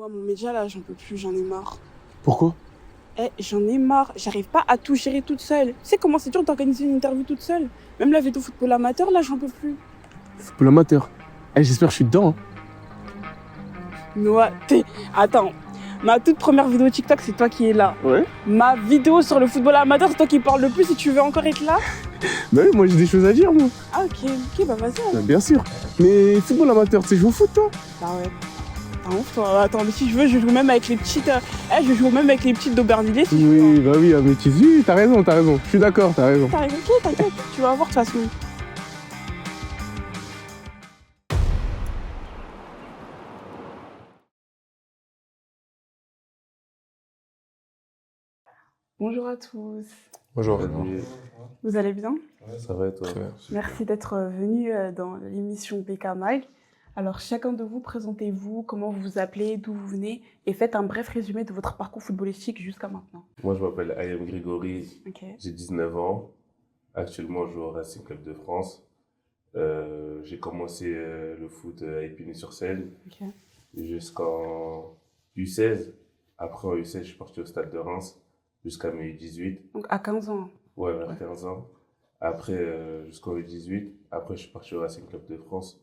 Noah, mon média là, j'en peux plus, j'en ai marre. Pourquoi? J'en ai marre, j'arrive pas à tout gérer toute seule. Tu sais comment c'est dur d'organiser une interview toute seule? Même la vidéo football amateur, là, j'en peux plus. Football amateur. J'espère que je suis dedans. Hein. Noah, Attends, ma toute première vidéo TikTok, c'est toi qui es là. Ouais. Ma vidéo sur le football amateur, c'est toi qui parle le plus et tu veux encore être là? Bah oui, moi j'ai des choses à dire, moi. Ah ok, bah vas-y. Bah, bien sûr. Mais football amateur, tu sais jouer au foot, toi? Bah ouais. T'as ouf, toi. Attends, mais si je veux, je joue même avec les petites. Je joue même avec les petites d'Aubervilliers si tu veux. Oui, bah oui, mais tu dis, t'as raison. Je suis d'accord, t'as raison. T'arrives, ok, t'inquiète, tu vas voir de toute façon. Bonjour à tous. Bonjour. Vous allez bien? Ça va et toi? Merci d'être venu dans l'émission BK Mag. Alors, chacun de vous, présentez-vous, comment vous vous appelez, d'où vous venez, et faites un bref résumé de votre parcours footballistique jusqu'à maintenant. Moi, je m'appelle Ayem Grégory, Ok. j'ai 19 ans. Actuellement, je joue au Racing Club de France. J'ai commencé le foot à Épinay-sur-Seine Ok. jusqu'en U16. Après, en U16, je suis parti au Stade de Reims jusqu'à mes U18. Donc, à 15 ans. Ouais, vers 15 ans. Après, jusqu'en U18. Après, je suis parti au Racing Club de France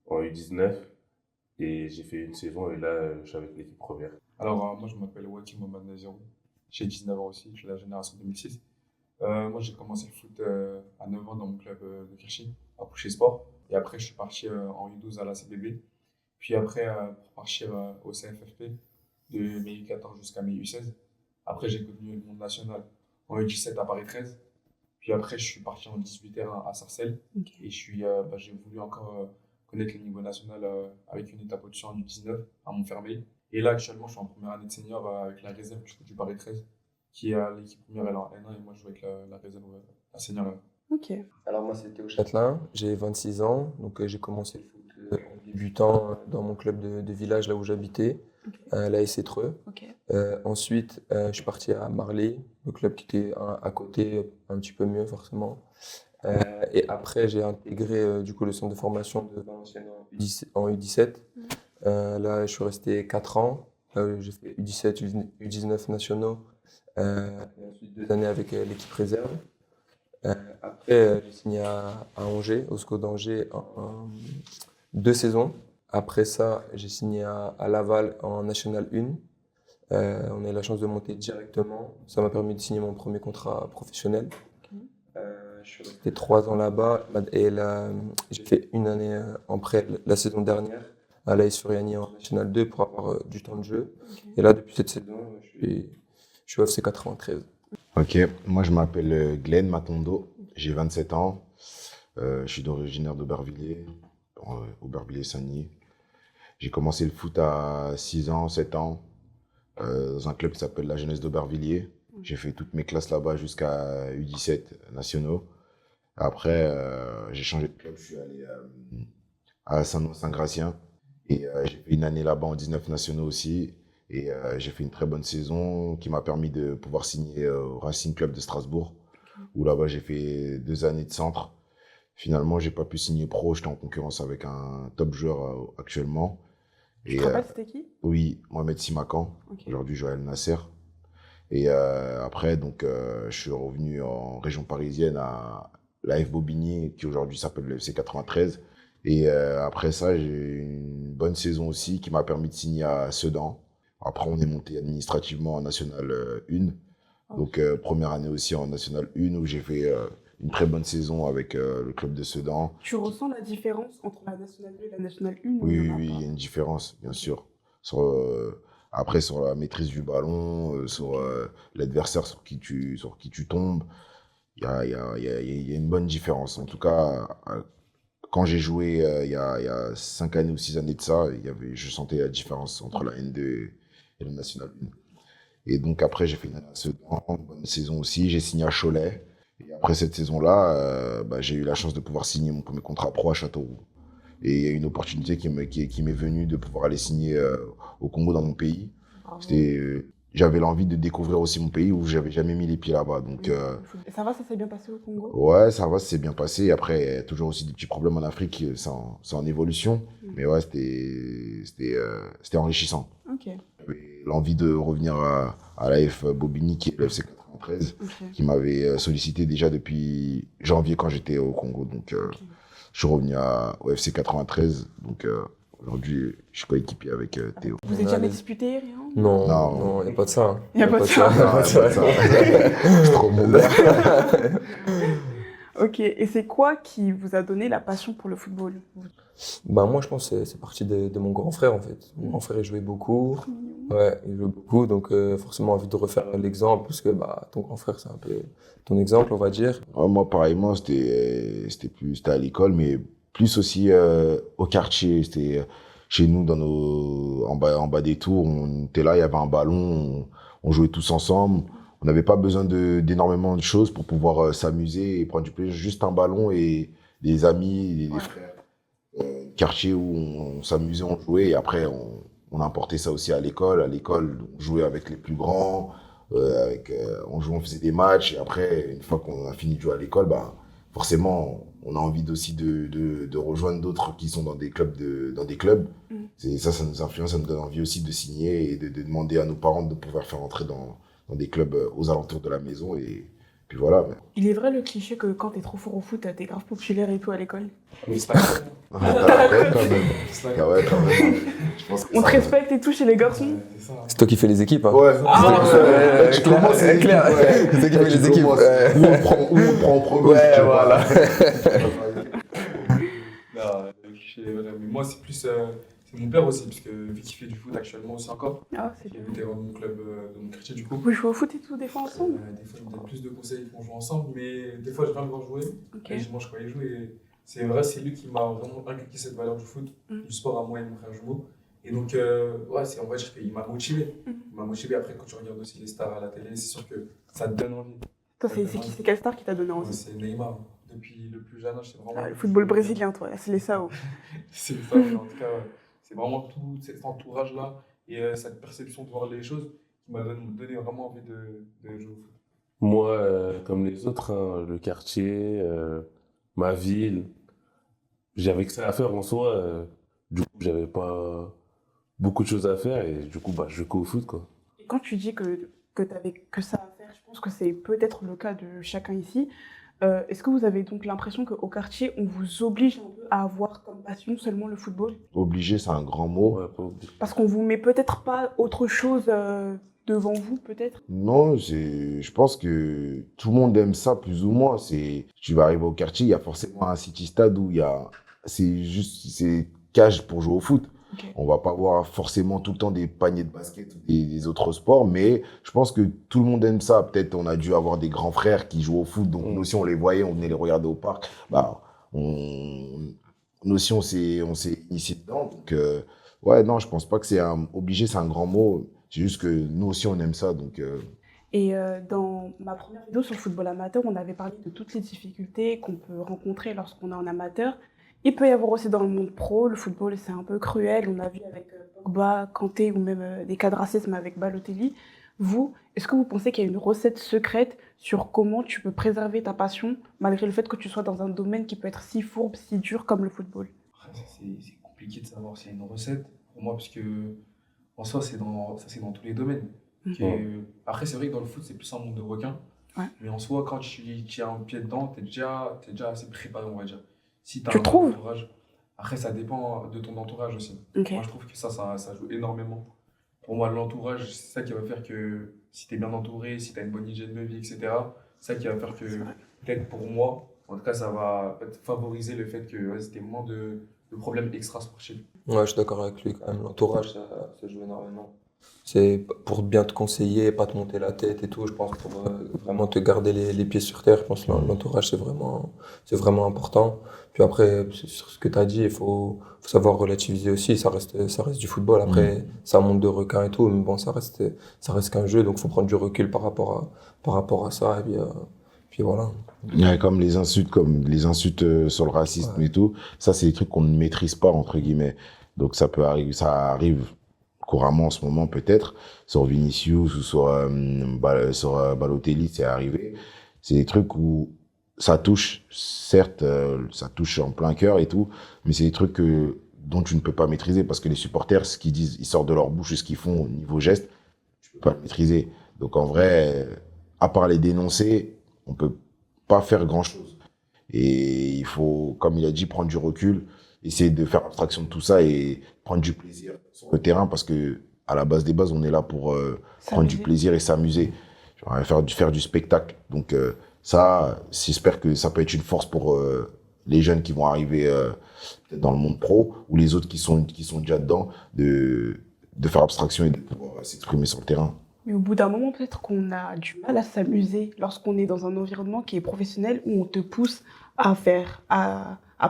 en U19. Et j'ai fait une saison et là, je suis avec l'équipe première. Alors, moi, je m'appelle Wakim Mohamed Nazirou. J'ai 19 ans aussi, je suis de la génération 2006. Moi, j'ai commencé le foot à 9 ans dans mon club de Kirchy, à Pouchy Sport. Et après, je suis parti en U12 à la CBB. Puis après, pour partir au CFFP de mai U14 jusqu'à mai U16. Après, j'ai connu le monde national en U17 à Paris 13. Puis après, je suis parti en 18R à Sarcelles. Ok. Et j'ai voulu encore connaître le niveau national avec une étape au-dessus en U19 à Montfermeil. Et là, actuellement, je suis en première année de senior avec la réserve du Paris 13, qui est l'équipe première, elle est en N1, et moi, je joue avec la réserve, la senior. Ok. Alors moi c'était au Châtelain, j'ai 26 ans, donc j'ai commencé le foot en débutant dans mon club de village là où j'habitais, à la SC Treux. Ok. Ensuite je suis parti à Marly, le club qui était à côté, un petit peu mieux forcément. Et après j'ai intégré du coup le centre de formation de Valenciennes en U17. Là je suis resté 4 ans, j'ai fait U17, U19 nationaux, et ensuite 2 années avec l'équipe réserve. Après, j'ai signé à Angers, au SCO d'Angers, en 2 saisons. Après ça, j'ai signé à Laval en National 1. On a eu la chance de monter directement. Ça m'a permis de signer mon premier contrat professionnel. Je suis resté 3 ans là-bas et là, j'ai fait une année en prêt la saison dernière à l'AS Furiani en National 2 pour avoir du temps de jeu. Et là, depuis cette saison, je suis au FC 93. Ok, moi je m'appelle Glenn Matondo, j'ai 27 ans, je suis originaire d'Aubervilliers, Aubervilliers-Saint-Denis. J'ai commencé le foot à 6 ans, 7 ans, dans un club qui s'appelle la Jeunesse d'Aubervilliers. J'ai fait toutes mes classes là-bas jusqu'à U17 nationaux. Après, j'ai changé de club, je suis allé à Saint-Gratien et j'ai fait une année là-bas en 19 nationaux aussi. Et j'ai fait une très bonne saison qui m'a permis de pouvoir signer au Racing Club de Strasbourg, où là-bas j'ai fait 2 années de centre. Finalement, j'ai pas pu signer pro, j'étais en concurrence avec un top joueur actuellement. Tu te rappelles, c'était qui? Oui, Mohamed Simakan, aujourd'hui Joël Nasser. Et après, donc, je suis revenu en région parisienne à l'AF Bobigny, qui aujourd'hui s'appelle le FC 93. Et après ça, j'ai eu une bonne saison aussi qui m'a permis de signer à Sedan. Après, on est monté administrativement en National 1. Donc, première année aussi en National 1 où j'ai fait une très bonne saison avec le club de Sedan. Tu ressens la différence entre la National 2 et la National 1? Oui, il y a une différence, bien sûr. Après, sur la maîtrise du ballon, sur l'adversaire sur qui tu tombes, il y a une bonne différence. En tout cas, quand j'ai joué il y a 5 années ou 6 années de ça, je sentais la différence entre la N2 et la National 1. Et donc après, j'ai fait une bonne saison aussi. J'ai signé à Cholet. Et après cette saison-là, j'ai eu la chance de pouvoir signer mon premier contrat pro à Châteauroux. Et il y a une opportunité qui m'est venue de pouvoir aller signer au Congo dans mon pays. J'avais l'envie de découvrir aussi mon pays où j'avais jamais mis les pieds là-bas. Donc, ça va, ça s'est bien passé au Congo? Ouais, ça va, ça s'est bien passé. Après, il y a toujours aussi des petits problèmes en Afrique, c'est en évolution. Mais ouais, c'était enrichissant. Ok. J'avais l'envie de revenir à l'AF Bobigny, qui est le FC 93, Ok. qui m'avait sollicité déjà depuis janvier quand j'étais au Congo. Donc, Ok. je suis revenu au FC 93. Donc, aujourd'hui, je suis coéquipier avec Théo. Vous étiez jamais disputé, rien? Non, Non. non, il n'y a pas de ça. Hein. Y a pas de ça. Non, pas ça. Je suis trop mon gars. Ok. Et c'est quoi qui vous a donné la passion pour le football? Bah, moi, je pense que c'est parti de mon grand frère, en fait. Mon grand frère, il jouait beaucoup. Ouais, il jouait beaucoup, donc forcément envie de refaire l'exemple, parce que bah, ton grand frère, c'est un peu ton exemple, on va dire. Ouais, moi, pareillement, c'était à l'école, mais plus aussi au quartier. C'était chez nous, en bas des tours. On était là, il y avait un ballon, on jouait tous ensemble. On n'avait pas besoin d'énormément de choses pour pouvoir s'amuser et prendre du plaisir. Juste un ballon et des amis, des frères. Quartier où on s'amusait, on jouait, et après, on importait ça aussi à l'école. À l'école, on jouait avec les plus grands, on faisait des matchs, et après, une fois qu'on a fini de jouer à l'école, bah, forcément, on a envie aussi de rejoindre d'autres qui sont dans des clubs. Ça nous influence, ça nous donne envie aussi de signer et de demander à nos parents de pouvoir faire entrer dans des clubs aux alentours de la maison, et puis voilà. Il est vrai le cliché que quand t'es trop fort au foot, t'es grave populaire et tout à l'école? Mais c'est pas grave. Ouais, quand même. C'est Ah ouais, quand même. Je pense que On te ça- respecte et tout chez les garçons? Ouais, c'est ça. C'est toi qui fais les équipes, hein. Ouais, tu tu commences c'est clair. C'est toi qui fais les équipes. Ouais. Où on le prend en premier. Ouais, tu vois. voilà. Non, mais moi, c'est plus. C'est mon père aussi, parce que vu qu'il fait du foot actuellement aussi encore, Ah, c'est il bien. était dans mon club de mon quartier du coup. Vous jouez au foot et tout des fois ensemble? Des fois, il me donne plus de conseils qu'on joue ensemble, mais des fois, je viens le voir jouer Ok. et je mange quand il joue. Et c'est vrai, c'est lui qui m'a vraiment inculqué cette valeur du foot, du sport à moi et mon frère jumeau. Et donc, ouais, on va dire qu'il m'a motivé. Il m'a motivé. Après, quand tu regardes aussi les stars à la télé, c'est sûr que ça te donne envie. Toi, c'est quelle star qui t'a donné Ouais, envie? c'est Neymar. Depuis le plus jeune âge, c'est vraiment. Ah, le football brésilien, toi, c'est les SAO. C'est ça, mais en tout cas, ouais. C'est vraiment tout cet entourage-là et cette perception de voir les choses qui m'a donné vraiment envie de jouer au foot. Moi, comme les autres, hein, le quartier, ma ville, j'avais que ça à faire en soi. Du coup, j'avais pas beaucoup de choses à faire et du coup, bah, je jouais qu'au foot, quoi. Et quand tu dis que t'avais que ça à faire, je pense que c'est peut-être le cas de chacun ici. Est-ce que vous avez donc l'impression qu'au quartier, on vous oblige un peu à avoir comme passion seulement le football? Obligé, c'est un grand mot. Ouais, pas obligé. Parce qu'on vous met peut-être pas autre chose devant vous, peut-être? Non, je pense que tout le monde aime ça plus ou moins. Tu vas arriver au quartier, il y a forcément un city stade où c'est cage pour jouer au foot. Ok. On va pas voir forcément tout le temps des paniers de basket ou des autres sports, mais je pense que tout le monde aime ça. Peut-être on a dû avoir des grands frères qui jouent au foot, donc nous aussi on les voyait, on venait les regarder au parc. Bah, nous aussi on s'est initié dedans. Donc ouais, non, je pense pas que obligé, c'est un grand mot. C'est juste que nous aussi on aime ça, donc. Et dans ma première vidéo sur le football amateur, on avait parlé de toutes les difficultés qu'on peut rencontrer lorsqu'on est en amateur. Il peut y avoir aussi dans le monde pro, le football c'est un peu cruel, on a vu avec Pogba, Kanté ou même des cas de racisme avec Balotelli. Vous, est-ce que vous pensez qu'il y a une recette secrète sur comment tu peux préserver ta passion malgré le fait que tu sois dans un domaine qui peut être si fourbe, si dur comme le football? Après, c'est compliqué de savoir s'il y a une recette pour moi, parce que en soi, c'est dans tous les domaines. Après, c'est vrai que dans le foot, c'est plus un monde de requins. Ouais. Mais en soi, quand tu as un pied dedans, t'es déjà assez préparé, on va dire. Si t'as Tu un trouves? entourage. Après, ça dépend de ton entourage aussi. Ok. Moi, je trouve que ça joue énormément. Pour moi, l'entourage, c'est ça qui va faire que si t'es bien entouré, si t'as une bonne hygiène de vie, etc., c'est ça qui va faire que, peut-être pour moi, en tout cas, ça va peut-être favoriser le fait que c'était moins de problèmes extra-sportifs. Ouais, je suis d'accord avec lui quand même. L'entourage, ça joue énormément. C'est pour bien te conseiller, pas te monter la tête et tout. Je pense pour vraiment te garder les pieds sur terre. Je pense que l'entourage, c'est vraiment important. Puis après, sur ce que tu as dit, il faut savoir relativiser aussi. Ça reste du football. Après, c'est un monde de requins et tout. Mais bon, ça reste qu'un jeu. Donc, il faut prendre du recul par rapport à ça. Et puis voilà. Ouais, comme les insultes sur le racisme et tout. Ça, c'est des trucs qu'on ne maîtrise pas, entre guillemets. Donc, ça arrive couramment en ce moment, peut-être. Sur Vinicius ou sur Balotelli, c'est arrivé. C'est des trucs où ça touche, certes, ça touche en plein cœur et tout, mais c'est des trucs que dont tu ne peux pas maîtriser. Parce que les supporters, ce qu'ils disent, ils sortent de leur bouche et ce qu'ils font au niveau geste, tu peux pas le maîtriser. Donc en vrai, à part les dénoncer, on peut pas faire grand-chose. Et il faut, comme il a dit, prendre du recul, essayer de faire abstraction de tout ça et prendre du plaisir sur le terrain parce que à la base des bases, on est là pour prendre du plaisir et s'amuser, genre, faire du spectacle. Donc ça, j'espère que ça peut être une force pour les jeunes qui vont arriver peut-être dans le monde pro ou les autres qui sont déjà dedans, de faire abstraction et de pouvoir s'exprimer sur le terrain. Mais au bout d'un moment, peut-être qu'on a du mal à s'amuser lorsqu'on est dans un environnement qui est professionnel où on te pousse à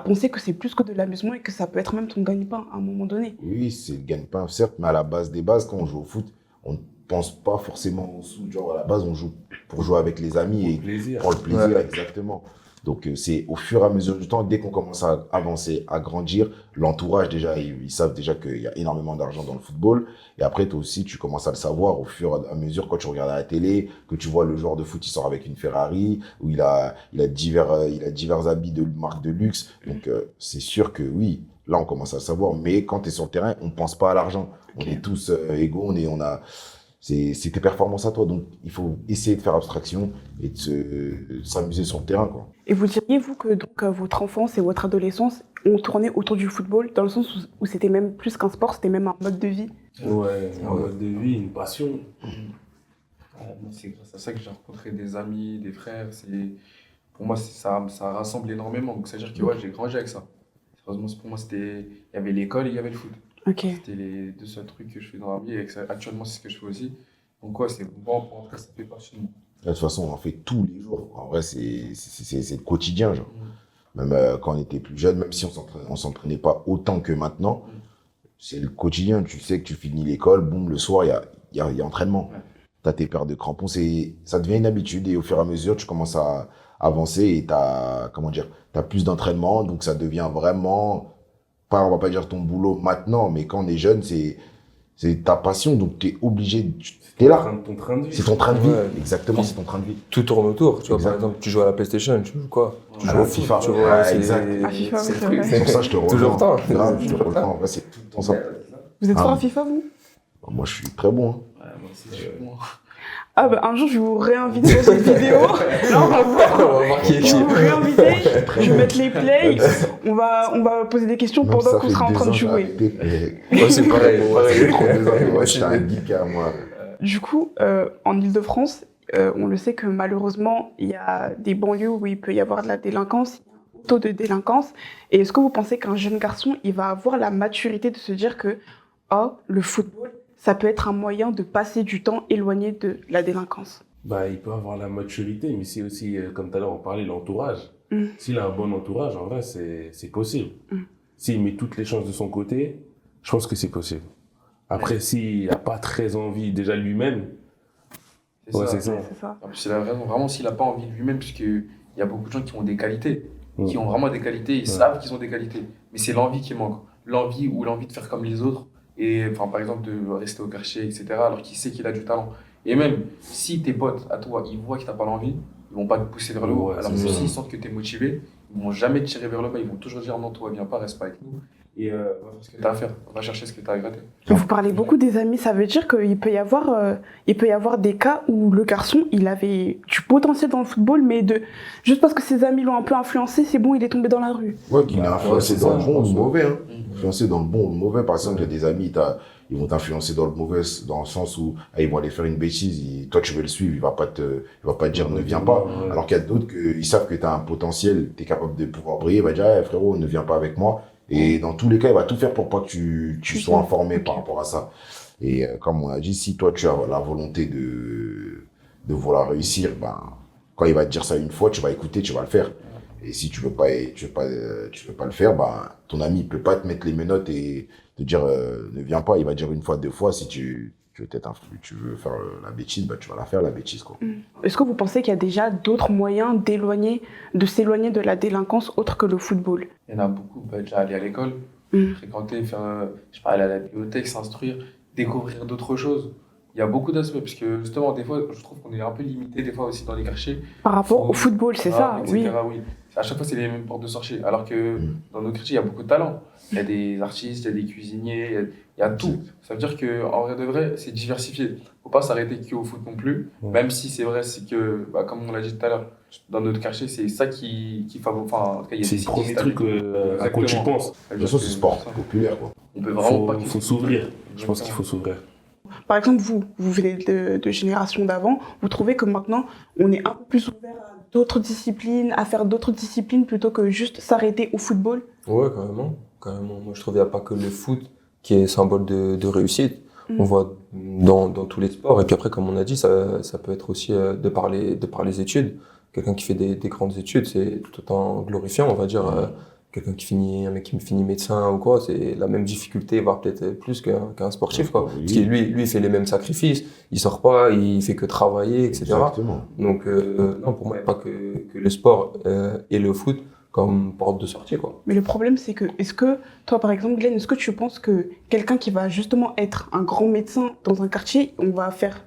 penser que c'est plus que de l'amusement et que ça peut être même ton gagne-pain à un moment donné. Oui, c'est le gagne-pain, certes, mais à la base des bases, quand on joue au foot, on ne pense pas forcément au sous. Genre, à la base, on joue pour jouer avec les amis et plaisir. pour le plaisir, Ouais. exactement. Donc, c'est au fur et à mesure du temps, dès qu'on commence à avancer, à grandir, l'entourage, déjà, ils savent déjà qu'il y a énormément d'argent dans le football. Et après, toi aussi, tu commences à le savoir au fur et à mesure quand tu regardes à la télé, que tu vois le joueur de foot, il sort avec une Ferrari, où il a divers habits de marque de luxe. Donc, c'est sûr que oui, là, on commence à le savoir. Mais quand tu es sur le terrain, on ne pense pas à l'argent. On est tous égaux, c'est tes performances à toi. Donc, il faut essayer de faire abstraction et de s'amuser sur le terrain, quoi. Et vous diriez, vous, que donc, votre enfance et votre adolescence ont tourné autour du football, dans le sens où c'était même plus qu'un sport, c'était même un mode de vie? Ouais, un mode de vie, une passion. Moi, c'est grâce à ça que j'ai rencontré des amis, des frères. Pour moi, ça rassemble énormément. Donc, c'est-à-dire que ouais, j'ai grandi avec ça. Sérieusement, pour moi, il y avait l'école et il y avait le foot. Ok. C'était les deux seuls trucs que je fais dans la vie. Et actuellement, c'est ce que je fais aussi. Donc, ouais, c'est bon pour entrer, ça fait partie de moi. De toute façon, on en fait tous les jours. En vrai, c'est le quotidien, genre. Même quand on était plus jeune, même si on s'entraînait pas autant que maintenant, c'est le quotidien. Tu sais que tu finis l'école, boum, le soir, il y a entraînement. Ouais. Tu as tes paires de crampons, ça devient une habitude. Et au fur et à mesure, tu commences à avancer et t'as plus d'entraînement. Donc, ça devient vraiment, on va pas dire ton boulot maintenant, mais quand on est jeune, c'est ta passion. Donc, tu es obligé, tu es là. Ton train de vie. C'est ton train de vie. Ouais. Exactement, c'est ton train de vie. Tout tourne autour. Tu vois, Exact. par exemple, tu joues à la PlayStation, tu joues quoi? Tu À joues la au foot, FIFA. tu vois, Ouais, c'est exact. À FIFA, c'est oui, le c'est truc. vrai. C'est pour ça que je te rejoins. Toujours autant. Grave, je te Toujours rejoins. autant. En vrai, c'est tout le temps ça. Vous êtes Ah. fort à FIFA, vous? Moi, je suis très bon. Hein. Ouais, moi aussi, je suis bon. Ah bah un jour, je vais vous réinviter dans une vidéo. Là, on va voir. On va voir qui est Je qui. vais vous réinviter. Je vais mettre les plays. On va poser des questions Même pendant ça qu'on fait sera en 2 train ans de que j'ai jouer. arrêté, Moi, c'est pareil. C'est trop 2 ans. Moi, Moi, je j'étais un geek, hein, moi. Du coup, en Ile-de-France, on le sait que malheureusement, il y a des banlieues où il peut y avoir de la délinquance, il y a un taux de délinquance. Et est-ce que vous pensez qu'un jeune garçon, il va avoir la maturité de se dire que le football, ça peut être un moyen de passer du temps éloigné de la délinquance? Bah, il peut avoir la maturité, mais c'est aussi, comme tout à l'heure, on parlait de l'entourage. Mm. S'il a un bon entourage, en vrai, c'est possible. Mm. S'il met toutes les chances de son côté, je pense que c'est possible. Après, s'il n'a pas très envie, déjà lui-même, ouais, c'est ça. Ouais, c'est ça. En plus, il a raison. Vraiment, s'il n'a pas envie de lui-même, puisqu'il y a beaucoup de gens qui ont des qualités, Mm. qui ont vraiment des qualités, ils savent qu'ils ont des qualités. Mais c'est l'envie qui manque. L'envie ou l'envie de faire comme les autres. Et enfin, par exemple, de rester au quartier, etc. Alors qu'il sait qu'il a du talent. Et même, si tes potes, à toi, ils voient que tu n'as pas l'envie, ils vont pas te pousser vers le haut. Ouais, Alors que c'est ça. s'ils sentent que tu es motivé, ils vont jamais te tirer vers le bas. Ils vont toujours dire non, toi, viens pas, reste pas avec nous. Et va faire ce que tu as à faire. Va chercher ce que tu as à gratter. Vous parlez beaucoup des amis, ça veut dire qu'il peut y avoir des cas où le garçon, il avait du potentiel dans le football, mais juste parce que ses amis l'ont un peu influencé, c'est bon, il est tombé dans la rue. Ouais, qu'il a influencé c'est dans ça, le je bon ou pense, le mauvais. Hein. Mm. Influencé dans le bon ou le mauvais. Par exemple, il y a des amis, ils vont t'influencer dans le mauvais, dans le sens où ils vont aller faire une bêtise, toi tu veux le suivre, il va pas te dire ne viens pas. Ouais. Alors qu'il y a d'autres ils savent que tu as un potentiel, tu es capable de pouvoir briller, il va dire frérot, ne viens pas avec moi. Et dans tous les cas, il va tout faire pour pas que tu sois informé par rapport à ça. Et comme on a dit, si toi tu as la volonté de vouloir réussir, ben, quand il va te dire ça une fois, tu vas écouter, tu vas le faire. Et si tu veux pas le faire, ben, ton ami peut pas te mettre les menottes et te dire ne viens pas. Il va dire une fois, 2 fois. Si tu veux faire la bêtise, ben, tu vas la faire la bêtise, quoi. Est-ce que vous pensez qu'il y a déjà d'autres moyens de s'éloigner de la délinquance autre que le football? Il y en a beaucoup. Déjà aller à l'école, fréquenter, aller à la bibliothèque, s'instruire, découvrir d'autres choses. Il y a beaucoup d'aspects, parce que justement, des fois, je trouve qu'on est un peu limité, des fois aussi dans les quartiers. Par rapport au football, c'est ça, oui. etc., oui. À chaque fois, c'est les mêmes portes de sortie. Alors que dans nos quartiers, il y a beaucoup de talents. Il y a des artistes, il y a des cuisiniers, il y a tout. Ça veut dire qu'en vrai de vrai, c'est diversifié. Il ne faut pas s'arrêter qu'au foot non plus. Même si c'est vrai, c'est que, comme on l'a dit tout à l'heure, dans notre quartier, c'est ça qui favorise. Enfin, en tout cas, il y a C'est des le premier cyclistes truc à quoi tu penses. De toute façon, c'est sport populaire, quoi. On peut vraiment pas. Il faut s'ouvrir. Je pense qu'il faut s'ouvrir. Par exemple, vous venez de génération d'avant, vous trouvez que maintenant, on est un peu plus ouvert à d'autres disciplines, à faire d'autres disciplines plutôt que juste s'arrêter au football? Ouais, carrément. Moi, je trouve qu'il n'y a pas que le foot qui est symbole de réussite. On voit dans tous les sports. Et puis après, comme on a dit, ça peut être aussi de par les études. Quelqu'un qui fait des grandes études, c'est tout autant glorifiant, on va dire. Un mec qui finit médecin ou quoi, c'est la même difficulté, voire peut-être plus qu'un sportif, quoi. Oui. Parce que lui, il fait les mêmes sacrifices, il sort pas, il fait que travailler, etc. Exactement. Donc, non, pour moi, il n'y a pas que le sport et le foot comme porte de sortie, quoi. Mais le problème, c'est que, est-ce que, toi, par exemple, Glenn, est-ce que tu penses que quelqu'un qui va justement être un grand médecin dans un quartier, on va faire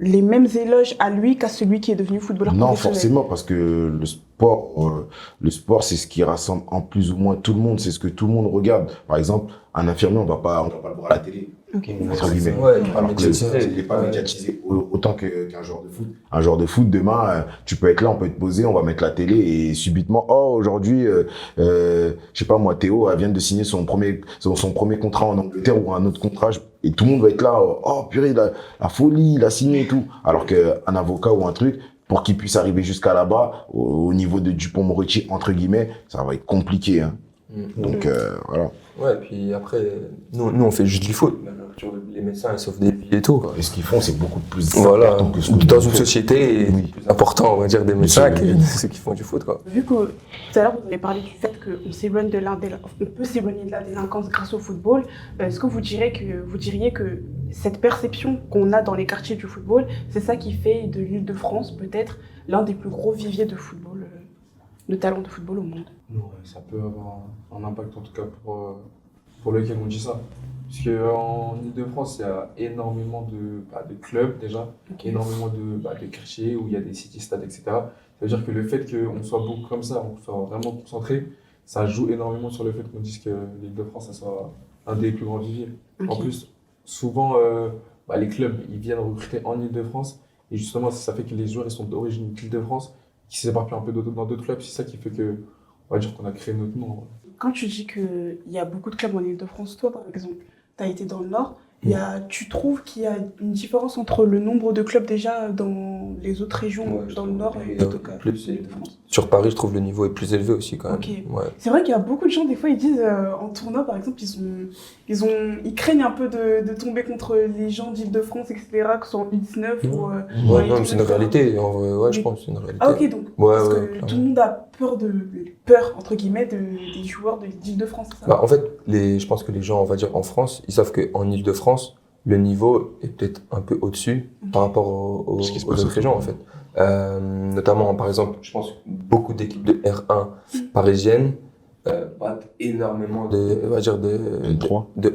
les mêmes éloges à lui qu'à celui qui est devenu footballeur Non, professionnel? forcément, parce que le sport, c'est ce qui rassemble en plus ou moins tout le monde, c'est ce que tout le monde regarde. Par exemple, un infirmier, on va pas le voir à la télé, Ok. entre guillemets. Ouais, Alors que il n'est pas médiatisé autant qu'un joueur de foot. Un joueur de foot, demain, tu peux être là, on peut te poser, on va mettre la télé et subitement, oh, aujourd'hui, je sais pas moi, Théo vient de signer son premier contrat en Angleterre ou un autre contrat et tout le monde va être là, oh purée, la folie, il a signé et tout. Alors qu'un avocat ou un truc, pour qu'il puisse arriver jusqu'à là-bas, au niveau de Dupond-Moretti, entre guillemets, ça va être compliqué. Hein. Donc voilà. Ouais, et puis après, nous on fait juste du foot. Les médecins, ils sauvent des vies et tout, quoi. Et ce qu'ils font, c'est beaucoup plus Voilà, important que ce que dans nous une fait. société, c'est plus important, on va dire, des médecins que ceux qui font du foot, quoi. Vu que tout à l'heure, vous avez parlé du fait qu'on s'éloigne on peut s'éloigner de la délinquance grâce au football, est-ce que vous diriez que cette perception qu'on a dans les quartiers du football, c'est ça qui fait de l'Île-de-France peut-être l'un des plus gros viviers de football, de talents de football au monde? Non, ça peut avoir un impact en tout cas pour lequel on dit ça. Parce qu'en Ile-de-France, il y a énormément de clubs déjà, énormément de quartiers où il y a des city-stades, etc. Ça veut dire que le fait qu'on soit beaucoup comme ça, on soit vraiment concentré, ça joue énormément sur le fait qu'on dise que l'Île-de-France, ça soit un des plus grands viviers. En plus, souvent, les clubs, ils viennent recruter en Ile-de-France et justement, ça fait que les joueurs ils sont d'origine d'Île-de-France qui s'éparpillent un peu dans d'autres clubs. C'est ça qui fait que, on va dire qu'on a créé notre nom. Quand tu dis qu'il y a beaucoup de clubs en Île-de-France, toi par exemple, tu as été dans le Nord, tu trouves qu'il y a une différence entre le nombre de clubs déjà dans les autres régions, dans le Nord et l'Île-de-France? Sur Paris, je trouve le niveau est plus élevé aussi quand même. Okay. Ouais. C'est vrai qu'il y a beaucoup de gens, des fois, ils disent en tournoi, par exemple, ils craignent un peu de tomber contre les gens d'Île-de-France, etc., que ce soit en U19 ou... non, c'est une réalité, en vrai, je pense que c'est une réalité. Ah ok, donc, parce que tout le monde a peur, entre guillemets, des joueurs d'Île-de-France, c'est ça? En fait, je pense que les gens, on va dire, en France, ils savent qu'en Île-de-France, le niveau est peut-être un peu au-dessus par rapport aux autres régions, en fait. Notamment, par exemple, je pense que beaucoup d'équipes de R1 parisiennes battent énormément de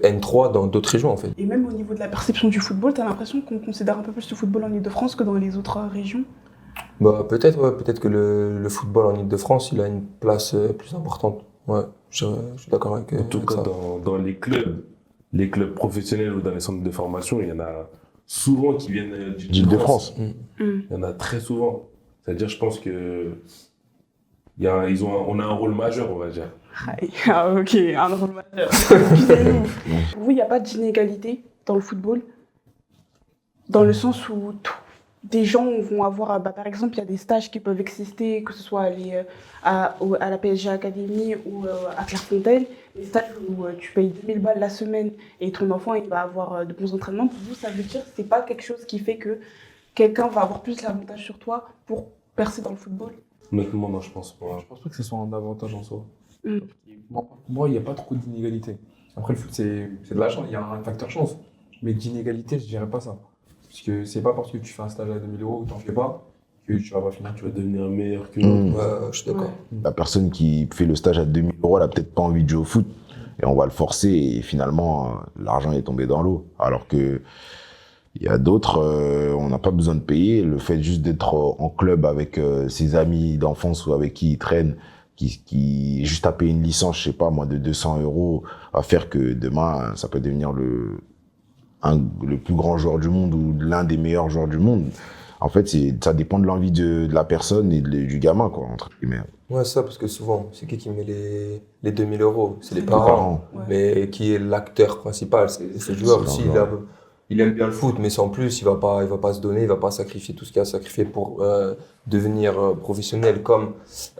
N3 dans d'autres régions, en fait. Et même au niveau de la perception du football, tu as l'impression qu'on considère un peu plus le football en Île-de-France que dans les autres régions? Peut-être que le football en Île-de-France, il a une place plus importante. Ouais, je suis d'accord avec ça. En tout cas, dans les clubs professionnels ou dans les centres de formation, il y en a souvent qui viennent d'Île-de-France. Il y en a très souvent. C'est-à-dire, je pense que on a un rôle majeur, on va dire. Ah ok, un rôle majeur. Excusez-nous. Pour vous, il n'y a pas d'inégalité dans le football? Dans le sens où des gens vont avoir, par exemple, il y a des stages qui peuvent exister, que ce soit aller à la PSG Academy ou à Clairefontaine, des stages où tu payes 2000 balles la semaine et ton enfant il va avoir de bons entraînements. Pour vous, ça veut dire que c'est pas quelque chose qui fait que quelqu'un va avoir plus l'avantage sur toi pour percer dans le football? Honnêtement, non, je pense pas. Je pense pas que ce soit un avantage en soi. Pour moi, il n'y a pas trop d'inégalité. Après, le foot, c'est de la chance, il y a un facteur chance. Mais d'inégalité, je dirais pas ça. Parce que c'est pas parce que tu fais un stage à 2000 € ou t'en fais pas que tu vas pas finir, tu vas devenir meilleur que l'autre. Je suis d'accord. La personne qui fait le stage à 2000 €, elle a peut-être pas envie de jouer au foot et on va le forcer et finalement l'argent est tombé dans l'eau. Alors que Il y a d'autres, on n'a pas besoin de payer. Le fait juste d'être en club avec ses amis d'enfance ou avec qui il traîne, qui juste à payer une licence, je sais pas moi, de 200 € va faire que demain, ça peut devenir le plus grand joueur du monde ou l'un des meilleurs joueurs du monde. En fait, ça dépend de l'envie de la personne et du gamin, quoi, entre guillemets. Ouais, ça, parce que souvent, c'est qui met les 2000 €? C'est les Les parents. parents. Ouais. Mais qui est l'acteur principal? C'est le joueur C'est aussi. l'enfant. Il aime bien le foot, mais sans plus, il va pas se donner, il va pas sacrifier tout ce qu'il a sacrifié pour devenir professionnel. Comme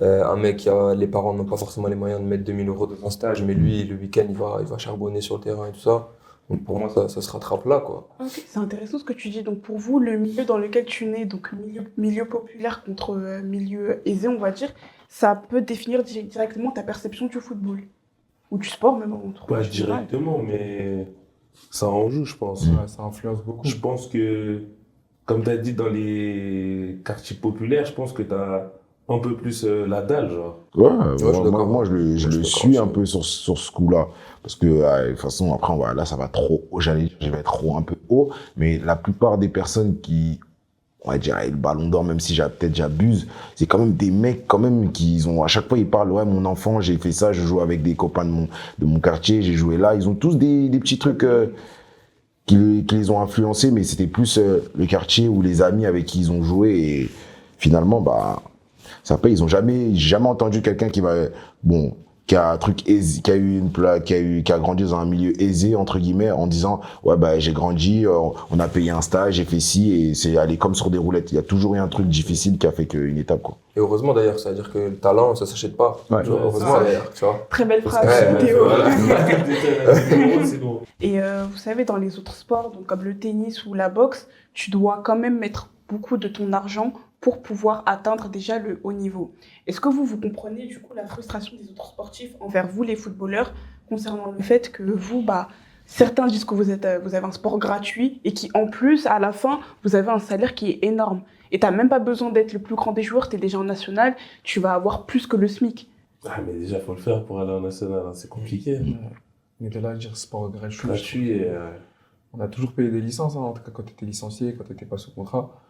un mec les parents n'ont pas forcément les moyens de mettre 2000 € dans un stage, mais lui, le week-end, il va charbonner sur le terrain et tout ça. Donc pour moi, ça se rattrape là, quoi. Ok, c'est intéressant ce que tu dis. Donc pour vous, le milieu dans lequel tu nais, donc milieu populaire contre milieu aisé, on va dire, ça peut définir directement ta perception du football ou du sport même en Pas général. directement, mais ça en joue, je pense. Ouais, ça influence beaucoup. Je pense que, comme tu as dit, dans les quartiers populaires, je pense que tu as un peu plus la dalle, genre. Ouais, je suis d'accord. moi, je le Je suis suis d'accord un peu sur ce coup-là. Parce que, de toute façon, après, là, ça va trop haut. Je vais être trop un peu haut. Mais la plupart des personnes qui, on va dire, le ballon d'or, même si peut-être j'abuse, c'est quand même des mecs, quand même, à chaque fois, ils parlent, ouais, mon enfant, j'ai fait ça, je joue avec des copains de mon quartier, j'ai joué là. Ils ont tous des petits trucs, qui les ont influencés, mais c'était plus le quartier ou les amis avec qui ils ont joué. Et finalement, bah, ça paye. J'ai jamais entendu quelqu'un qui a un truc aisé, qui a grandi dans un milieu aisé, entre guillemets, en disant, ouais, bah, j'ai grandi, on a payé un stage, j'ai fait ci, et c'est allé comme sur des roulettes. Il y a toujours eu un truc difficile qui a fait qu'une étape, quoi. Et heureusement d'ailleurs, ça veut dire que le talent, ça s'achète pas. Ouais. Tu vois, heureusement Ouais. d'ailleurs, tu vois. Très belle phrase, Ouais, Théo. C'est lourd. Et vous savez, dans les autres sports, donc comme le tennis ou la boxe, tu dois quand même mettre beaucoup de ton argent pour pouvoir atteindre déjà le haut niveau. Est-ce que vous comprenez du coup la frustration des autres sportifs envers vous, les footballeurs, concernant le fait que vous, bah, certains disent que vous avez un sport gratuit et qui en plus, à la fin, vous avez un salaire qui est énorme. Et tu n'as même pas besoin d'être le plus grand des joueurs, tu es déjà en national, tu vas avoir plus que le SMIC. Ah, mais déjà, faut le faire pour aller en national, hein, c'est compliqué. Ouais. On était là à dire sport gratuit. Gratuit et. On a toujours payé des licences, hein, en tout cas quand tu étais licencié, quand tu n'étais pas sous contrat.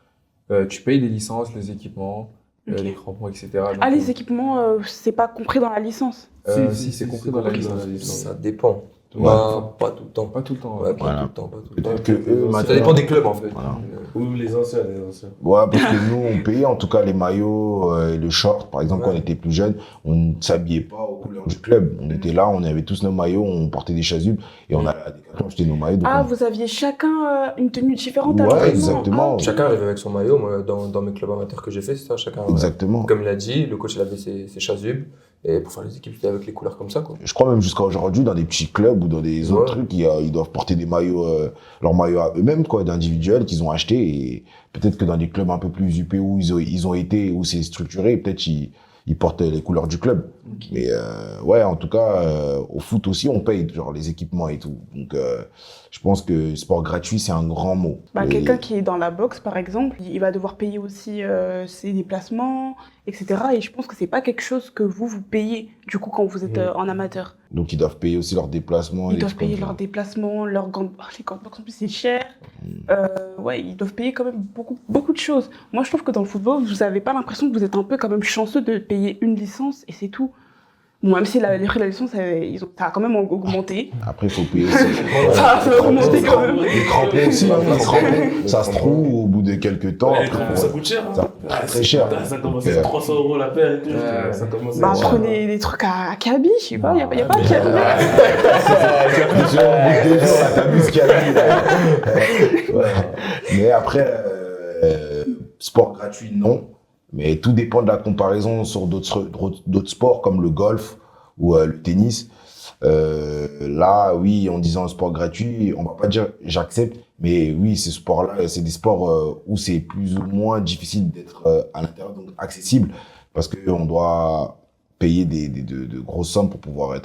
Tu payes des licences, les équipements, Ok. les crampons, etc. Donc, Ah, les équipements, c'est pas compris dans la licence. si, c'est compris dans la licence. Ça dépend. Ouais. Pas tout le temps. Pas tout le temps. Ouais, Ouais. pas Voilà. tout le temps, pas tout le temps. Peut-être que eux, Ça maintenant- dépend des clubs en fait. Voilà. Ou même les anciens, les anciens. Ouais, parce que nous, on payait en tout cas les maillots et le short. Par exemple, Ouais. quand on était plus jeune, on ne s'habillait pas aux couleurs du club. On était là, on avait tous nos maillots, on portait des chasubles et on allait à la Décathlon acheter nos maillots. Donc Ah, vous aviez chacun une tenue différente à Ouais, l'entraînement. exactement. Ah, ok. Chacun arrive avec son maillot. Moi, dans mes clubs amateurs que j'ai fait, c'est ça. Chacun. Exactement. Comme il a dit, le coach il avait ses chasubles. Et pour faire les équipes, c'était avec les couleurs comme ça, quoi. Je crois même jusqu'à aujourd'hui, dans des petits clubs ou dans des autres Ouais. trucs, ils doivent porter des maillots, leurs maillots à eux-mêmes, quoi, d'individuels qu'ils ont achetés. Et peut-être que dans des clubs un peu plus UP où ils ont été, où c'est structuré, peut-être ils portent les couleurs du club. Mais ouais, en tout cas, au foot aussi, on paye genre les équipements et tout. Donc, je pense que sport gratuit, c'est un grand mot. Bah, Et- quelqu'un qui est dans la boxe, par exemple, il va devoir payer aussi ses déplacements, etc. Et je pense que c'est pas quelque chose que vous payez, du coup, quand vous êtes en amateur. Donc, ils doivent payer aussi leurs déplacements. Ils les doivent trucs comme payer ça. leurs déplacements, leurs gants. Oh, les gants de boxe, en plus, c'est cher. Ouais, ils doivent payer quand même beaucoup de choses. Moi, je trouve que dans le football, vous avez pas l'impression que vous êtes un peu quand même chanceux de payer une licence et c'est tout. Bon, même si les prix de la licence, ça a quand même augmenté. Après, il faut payer aussi. Ça a augmenté quand même. Les crampons aussi, hein, les crampons, ça se trouve au bout de quelques temps. Ouais, après, ça coûte cher. Hein. Ça coûte très cher. Ça commence à 300 € la paire et tout. Ouais. Ça commence Bah, à être cher. prenez des trucs à Kaby, je sais pas, y a pas à Kaby. T'as vu ce qu'il y a dit, là. Ouais. Mais après, sport gratuit, non. Mais tout dépend de la comparaison sur d'autres sports comme le golf ou le tennis. Là, oui, en disant sport gratuit, on va pas dire j'accepte, mais oui, ces sports-là, c'est des sports où c'est plus ou moins difficile d'être à l'intérieur, donc accessible, parce qu'on doit payer de grosses sommes pour pouvoir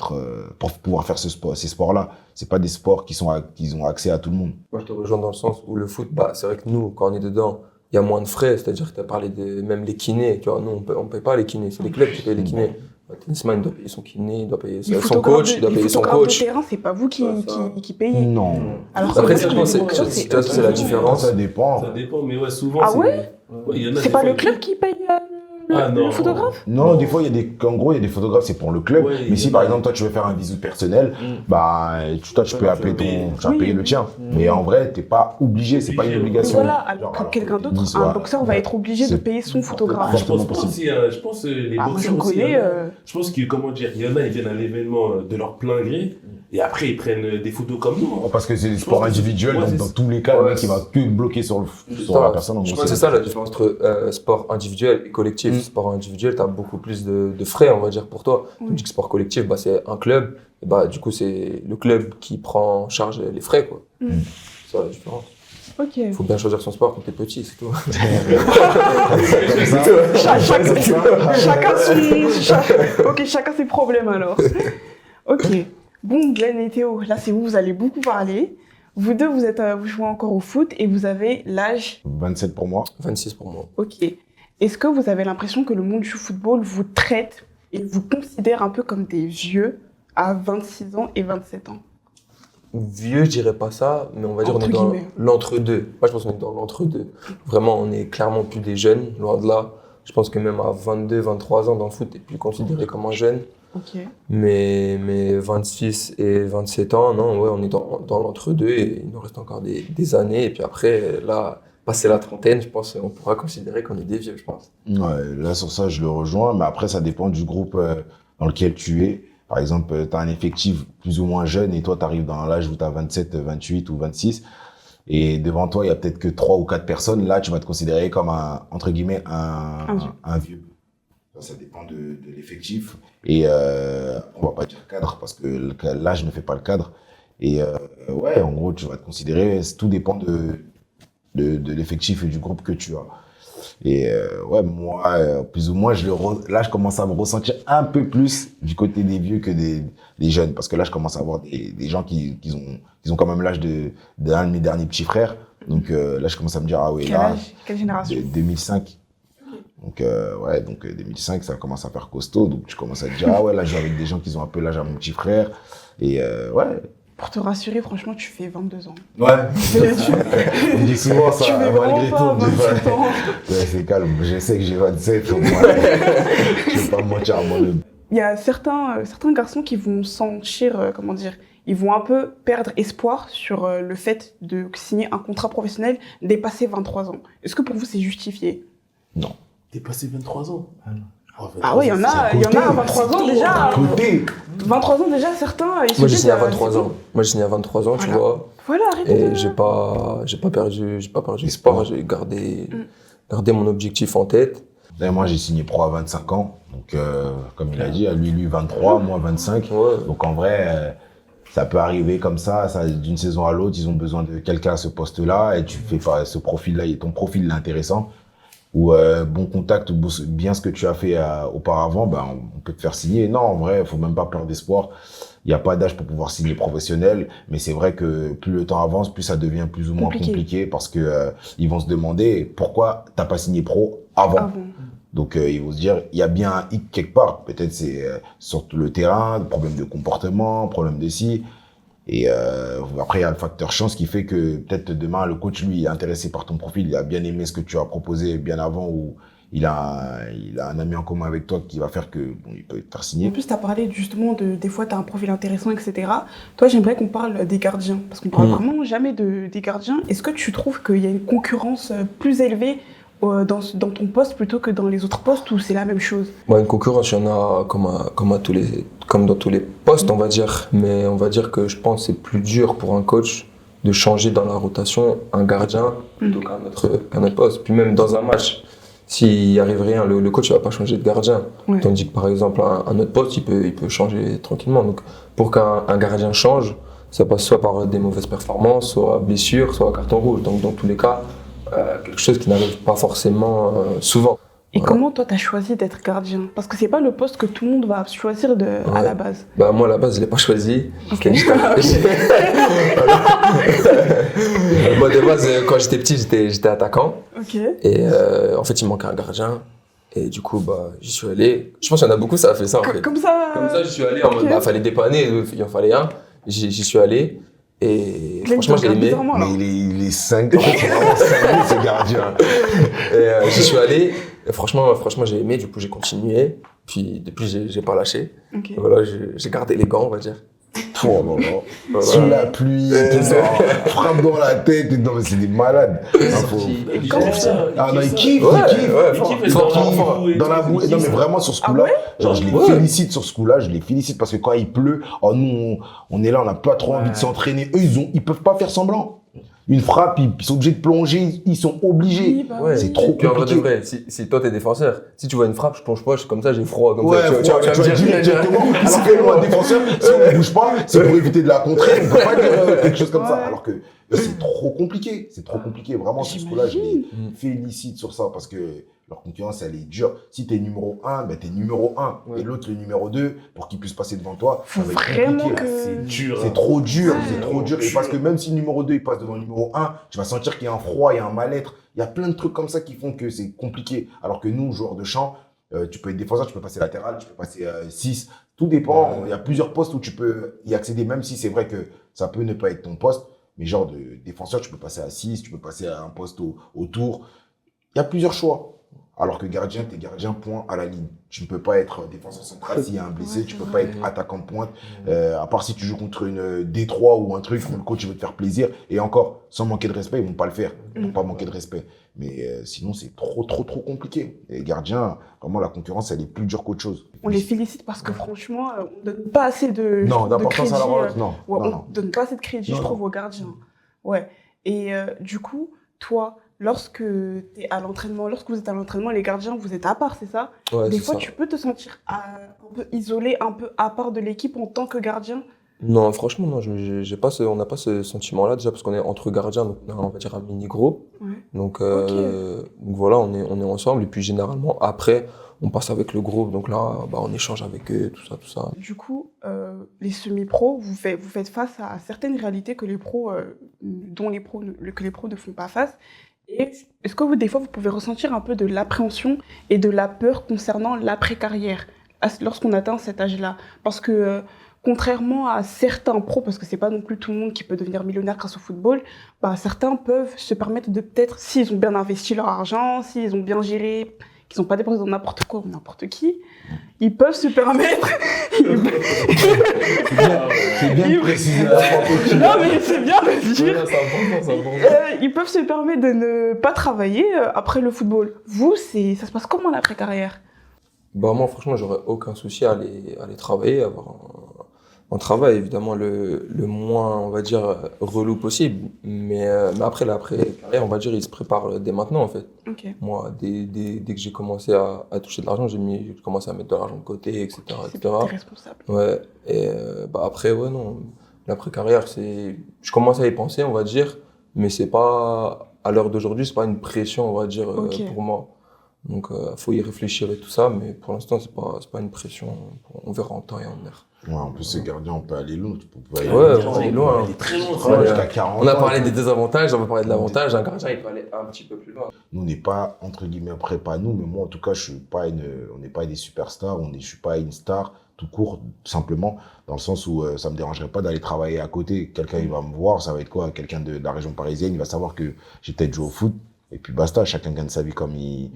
faire ces sports-là. C'est pas des sports qui ont accès à tout le monde. Moi, je te rejoins dans le sens où le foot, bah, c'est vrai que nous, quand on est dedans, il y a moins de frais. C'est-à-dire que tu as parlé de même les kinés. Tu vois, nous, on paye pas les kinés. C'est les clubs qui payent les kinés. Un tennisman, il doit payer son kiné, il doit payer Les son photographes coach, il doit les payer son photographes coach. de terrain, c'est pas vous qui payez. Non. Alors, Après, c'est ça, je pense que c'est la différence. Ça dépend. Ça dépend, mais ouais, souvent, Ah c'est. ouais Il y en a C'est des pas fois, le club qui paye Ah, non. le photographe? Non, des fois, en gros, il y a des photographes, c'est pour le club. Ouais, mais si, par exemple, toi, tu veux faire un visite personnel, bah, toi, tu peux appeler tu vas Oui, payer le tien. Mais en vrai, t'es pas obligé, c'est pas une Et obligation. voilà, alors que quelqu'un d'autre, un boxeur va être obligé de c'est- payer son photographe. Je pense possible. aussi, je pense les Ah, moi, je boxeurs aussi, connais. je pense que, comment dire, il y en a, ils viennent à l'événement de leur plein gré, et après, ils prennent des photos comme nous. Parce que c'est des sports pense que- individuels, ouais, donc c'est dans ça. tous les cas, le Ouais, mec, il va que bloquer sur la personne. En Je gros, pense que c'est ça la différence entre sport individuel et collectif. Sport individuel, tu as beaucoup plus de frais, on va dire, pour toi. Tandis que sport collectif, bah, c'est un club. Et bah, du coup, c'est le club qui prend en charge les frais, quoi. C'est ça la différence. Ok. Il faut bien choisir son sport quand t'es petit, c'est tout. Chacun ses problèmes alors. Ok. Bon, Glenn et Théo, là c'est vous allez beaucoup parler. Vous deux, vous jouez encore au foot et vous avez l'âge. 27 pour moi. 26 pour moi. Ok. Est-ce que vous avez l'impression que le monde du football vous traite et vous considère un peu comme des vieux à 26 ans et 27 ans? Vieux, je dirais pas ça, mais on va dire on Entre est dans guillemets. l'entre-deux. Moi, je pense qu'on est dans l'entre-deux. Vraiment, on est clairement plus des jeunes, loin de là. Je pense que même à 22, 23 ans dans le foot, t'es plus considéré comme un jeune. Ok. Mais 26 et 27 ans, non, ouais, on est dans l'entre-deux et il nous reste encore des années. Et puis après, là, passer la trentaine, je pense qu'on pourra considérer qu'on est des vieux, je pense. Ouais, là, sur ça, je le rejoins. Mais après, ça dépend du groupe dans lequel tu es. Par exemple, tu as un effectif plus ou moins jeune et toi, tu arrives dans l'âge où tu as 27, 28 ou 26. Et devant toi, il y a peut-être que 3 ou 4 personnes. Là, tu vas te considérer comme entre guillemets, un vieux. Ça dépend de l'effectif. Et on va pas dire cadre parce que l'âge ne fait pas le cadre. Et ouais, en gros, tu vas te considérer, tout dépend de l'effectif et du groupe que tu as. Et ouais, moi, plus ou moins, là, je commence à me ressentir un peu plus du côté des vieux que des jeunes. Parce que là, je commence à voir des gens qui ont quand même l'âge d'un de mes derniers petits frères. Donc là, je commence à me dire, ah oui, Quel là, âge? Quelle génération? 2005. Donc, ouais, donc 2005, ça commence à faire costaud. Donc, tu commences à te dire, ah ouais, là, je joue avec des gens qui ont un peu l'âge à mon petit frère. Et ouais. Pour te rassurer, franchement, tu fais 22 ans. Ouais. On dit souvent ça, Tu fais malgré tout. vraiment On pas dit pas. 27 ans. Ouais, c'est calme. Je sais que j'ai 27 au moins. Je vais pas me mentir à moi-même. Il y a certains garçons qui vont sentir, comment dire, ils vont un peu perdre espoir sur le fait de signer un contrat professionnel dépasser 23 ans. Est-ce que pour vous, c'est justifié? Non. T'es passé 23 ans. Ah oui, il y en a à 23 ans déjà. Côté. 23 ans déjà, certains, ils se Moi, j'ai disent, signé à c'est 23 bon. ans. Moi, j'ai signé à 23 ans, tu Voilà. vois. Voilà, arrêtez Et de... j'ai pas perdu espoir. J'ai gardé mon objectif en tête. Là, moi, j'ai signé pro à 25 ans. Donc, comme il a dit, lui 23, moi 25. Ouais. Donc, en vrai, ça peut arriver comme ça d'une saison à l'autre, ils ont besoin de quelqu'un à ce poste-là et tu fais pas ce profil-là, et ton profil est intéressant. Ou bon contact, ou bien ce que tu as fait auparavant, ben, on peut te faire signer. Non, en vrai, il faut même pas perdre d'espoir. Il n'y a pas d'âge pour pouvoir signer professionnel, mais c'est vrai que plus le temps avance, plus ça devient plus ou moins compliqué parce que ils vont se demander pourquoi t'as pas signé pro avant. Donc ils vont se dire, il y a bien un hic quelque part. Peut-être c'est sur le terrain, problème de comportement, problème de ci. Et après, il y a le facteur chance qui fait que peut-être demain, le coach, lui, est intéressé par ton profil. Il a bien aimé ce que tu as proposé bien avant ou il a un ami en commun avec toi qui va faire que bon, il peut te faire signer. En plus, tu as parlé justement des fois, tu as un profil intéressant, etc. Toi, j'aimerais qu'on parle des gardiens. Parce qu'on parle vraiment jamais des gardiens. Est-ce que tu trouves qu'il y a une concurrence plus élevée dans ton poste plutôt que dans les autres postes ou c'est la même chose? Une concurrence, il y en a comme dans tous les postes, on va dire. Mais on va dire que je pense que c'est plus dur pour un coach de changer dans la rotation un gardien plutôt qu'un autre poste. Puis même dans un match, s'il arrive rien, le coach ne va pas changer de gardien. Ouais. Tandis que par exemple, un autre poste, il peut changer tranquillement. Donc pour qu'un gardien change, ça passe soit par des mauvaises performances, soit blessure, soit carton rouge. Donc dans tous les cas, quelque chose qui n'arrive pas forcément souvent. Et comment toi, tu as choisi d'être gardien? Parce que c'est pas le poste que tout le monde va choisir à la base. Moi, à la base, je l'ai pas choisi. Okay. Moi, de base, quand j'étais petit, j'étais attaquant. Okay. Et en fait, il manquait un gardien. Et du coup, bah, j'y suis allé. Je pense qu'il y en a beaucoup, ça a fait ça en fait. Comme ça. Comme ça, j'y suis allé en mode, Ok. bah, fallait dépanner, il en fallait un. J'y suis allé. Et Glenn, franchement, tu j'ai regardes aimé. bizarrement, là. Mais il est 5 ans, c'est vraiment cinglé, ce gardien. Et j'y suis allé. Et franchement, j'ai aimé. Du coup, j'ai continué. Puis depuis, j'ai pas lâché. Ok. Voilà, j'ai gardé les gants, on va dire. Oh là là. Voilà. Sous la pluie, tout ça, frappe dans la tête, non mais c'est des malades. Ah non, il kiffe, Ouais, il kiffe. ouais, Il fort, kiffe fort, dans fort, la fort. boue et Dans la tout, boue, il non mais kiffe. vraiment sur ce Ah coup-là, ouais genre je les Ouais. félicite sur ce coup-là, je les félicite parce que quand il pleut, oh nous on est là, on n'a pas trop envie de s'entraîner. Eux ils peuvent pas faire semblant. Une frappe, ils sont obligés de plonger, ils sont obligés. Oui, bah Ouais, oui. C'est trop Puis en vrai de compliqué. vrai, si toi t'es défenseur, si tu vois une frappe, je plonge pas, je suis comme ça, j'ai froid. Comme Ouais, ça, tu vas me dire directement. Alors que moi, un défenseur, si on ne bouge pas, c'est pour éviter de la contrer. On ne peut pas dire quelque chose comme ça. Ouais. Alors que c'est trop compliqué. C'est trop compliqué. Vraiment, sur ce coup-là, je les J'imagine. félicite sur ça parce que leur concurrence, elle est dure. Si tu es numéro 1, ben tu es numéro 1. Ouais. Et l'autre, le numéro 2, pour qu'il puisse passer devant toi, Faut ça va être vraiment compliqué. que- C'est dur. C'est trop dur, Ouais. c'est trop dur. Et parce que même si le numéro 2 il passe devant le numéro 1, tu vas sentir qu'il y a un froid, il y a un mal-être. Il y a plein de trucs comme ça qui font que c'est compliqué. Alors que nous, joueurs de champ, tu peux être défenseur, tu peux passer latéral, tu peux passer 6. Tout dépend. Il y a plusieurs postes où tu peux y accéder, même si c'est vrai que ça peut ne pas être ton poste. Mais genre de défenseur, tu peux passer à 6, tu peux passer à un poste autour. Il y a plusieurs choix. Alors que gardien, tu es gardien point à la ligne. Tu ne peux pas être défenseur central s'il y a un blessé, Ouais, tu c'est peux vrai. pas être attaquant de pointe. À part si tu joues contre une D3 ou un truc où le coach veut te faire plaisir. Et encore, sans manquer de respect, ils vont pas le faire. Ils vont pas manquer de respect. Mais sinon, c'est trop compliqué. Et les gardiens, vraiment, la concurrence, elle est plus dure qu'autre chose. On les félicite parce que franchement, on donne pas assez de, Non, de d'importance à crédit. leur non. Ouais, non, on non. donne pas assez de crédit, Non, je trouve, non. aux gardiens. Ouais. Et du coup, toi, lorsque t'es à l'entraînement, lorsque vous êtes à l'entraînement, les gardiens, vous êtes à part, c'est ça? Ouais, Des c'est fois, ça. tu peux te sentir un peu isolé, un peu à part de l'équipe en tant que gardien. Non, franchement, non, on n'a pas ce sentiment-là déjà parce qu'on est entre gardiens, donc on a, on va dire un mini-groupe. Ouais. Donc voilà, on est ensemble. Et puis généralement, après, on passe avec le groupe. Donc là, bah, on échange avec eux, tout ça, tout ça. Du coup, les semi-pros, vous faites face à certaines réalités que les pros, que les pros ne font pas face. Et est-ce que des fois, vous pouvez ressentir un peu de l'appréhension et de la peur concernant l'après-carrière lorsqu'on atteint cet âge-là? Parce que contrairement à certains pros, parce que c'est pas non plus tout le monde qui peut devenir millionnaire grâce au football, bah, certains peuvent se permettre de peut-être, s'ils ont bien investi leur argent, s'ils ont bien géré, qu'ils n'ont pas dépensé dans n'importe quoi ou n'importe qui, ils peuvent se permettre. C'est bien de préciser n'importe qui. Non, mais c'est bien de le dire. c'est important, c'est important. Ils peuvent se permettre de ne pas travailler après le football. Vous, ça se passe comment l'après-carrière? Bah, moi, franchement, j'aurais aucun souci à aller travailler, avoir un travail, évidemment, le moins, on va dire, relou possible. Mais après, l'après-carrière, on va dire, il se prépare dès maintenant, en fait. Ok. Moi, dès que j'ai commencé à toucher de l'argent, j'ai commencé à mettre de l'argent de côté, etc. C'est etc. t'es responsable. Ouais, et bah après, ouais, non, l'après-carrière, je commence à y penser, on va dire, mais c'est pas, à l'heure d'aujourd'hui, c'est pas une pression, on va dire, Ok. pour moi. Donc, faut y réfléchir et tout ça, mais pour l'instant, c'est pas une pression. On verra en temps et en heure. Ouais, en plus, ce gardien, on peut aller loin. Tu peux aller Ouais, loin. on est loin. Il est très loin. Tu ça. travailles Ouais. jusqu'à 40 On a ans. parlé des désavantages, on va parler de l'avantage. Un gardien, il peut aller un petit peu plus loin. Nous, on n'est pas, entre guillemets, après, pas nous, mais moi, en tout cas, on n'est pas des superstars, je suis pas une star, tout court, tout simplement, dans le sens où ça me dérangerait pas d'aller travailler à côté. Quelqu'un, il va me voir, ça va être quoi? Quelqu'un de la région parisienne, il va savoir que j'ai peut-être joué au foot, et puis basta, chacun gagne sa vie comme il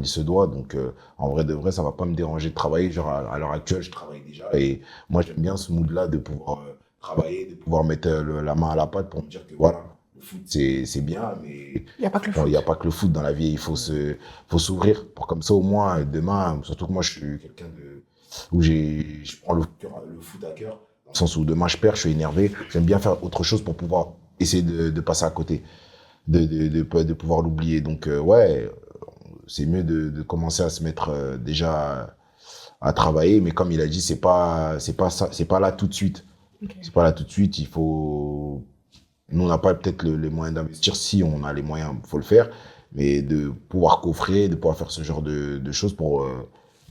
se doit. Donc, en vrai de vrai, ça va pas me déranger de travailler. Genre, à l'heure actuelle, je travaille déjà, et moi, j'aime bien ce mood-là de pouvoir travailler, de pouvoir mettre la main à la pâte pour me dire que voilà, le foot, c'est bien, mais Il n'y a pas que le bon, foot. il n'y a pas que le foot dans la vie, il faut s'ouvrir pour comme ça au moins demain, surtout que moi je suis quelqu'un où je prends le foot à cœur, dans le sens où demain je perds, je suis énervé, j'aime bien faire autre chose pour pouvoir essayer de passer à côté, de pouvoir l'oublier. Donc ouais, c'est mieux de commencer à se mettre déjà à travailler, mais comme il a dit, c'est pas là tout de suite. Ok. C'est pas là tout de suite, nous, on n'a pas peut-être les moyens d'investir. Si on a les moyens, il faut le faire. Mais de pouvoir coffrer, de pouvoir faire ce genre de choses pour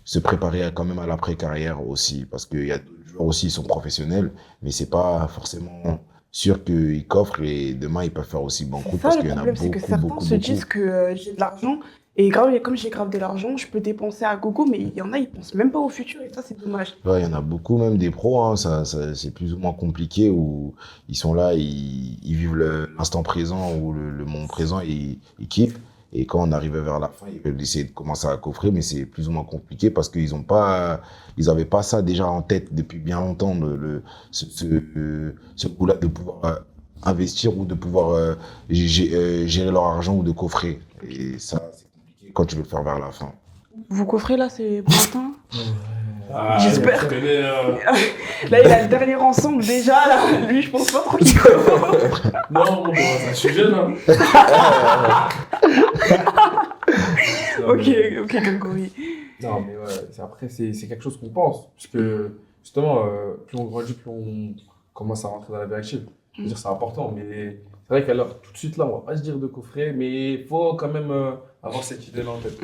se préparer quand même à l'après-carrière aussi. Parce qu'il y a d'autres joueurs aussi, ils sont professionnels, mais c'est pas forcément sûr qu'ils coffrent et demain, ils peuvent faire aussi C'est banqueroute ça parce le qu'il y en a problème, c'est que beaucoup, certains beaucoup, se beaucoup. disent que j'ai de l'argent Et grave, comme j'ai grave de l'argent, je peux dépenser à gogo, mais il y en a, ils pensent même pas au futur et ça, c'est dommage. Ouais, il y en a beaucoup, même des pros, hein, c'est plus ou moins compliqué où ils sont là, ils vivent l'instant présent ou le moment présent, ils kiffent. Et quand on arrive vers la fin, ils veulent essayer de commencer à coffrer, mais c'est plus ou moins compliqué parce qu'ils ont pas, ils avaient pas ça déjà en tête depuis bien longtemps, ce coup-là de pouvoir investir ou de pouvoir gérer leur argent ou de coffrer. Et ça, c'est compliqué quand tu veux le faire vers la fin. Vous coffrez là, c'est bon matin? Ah, J'espère. je connais, Là, il a le dernier ensemble déjà, là. Lui, je pense pas trop qu'il coffre. Non, bon, je suis jeune, hein. Ok, Grégory. Non, mais ouais, après, c'est quelque chose qu'on pense. Parce que, justement, plus on grandit, plus on commence à rentrer dans la vie active. Je veux dire, c'est important, mais c'est vrai qu'alors, tout de suite, là, on va pas se dire de coffrer, mais il faut quand même avoir cette idée-là en tête.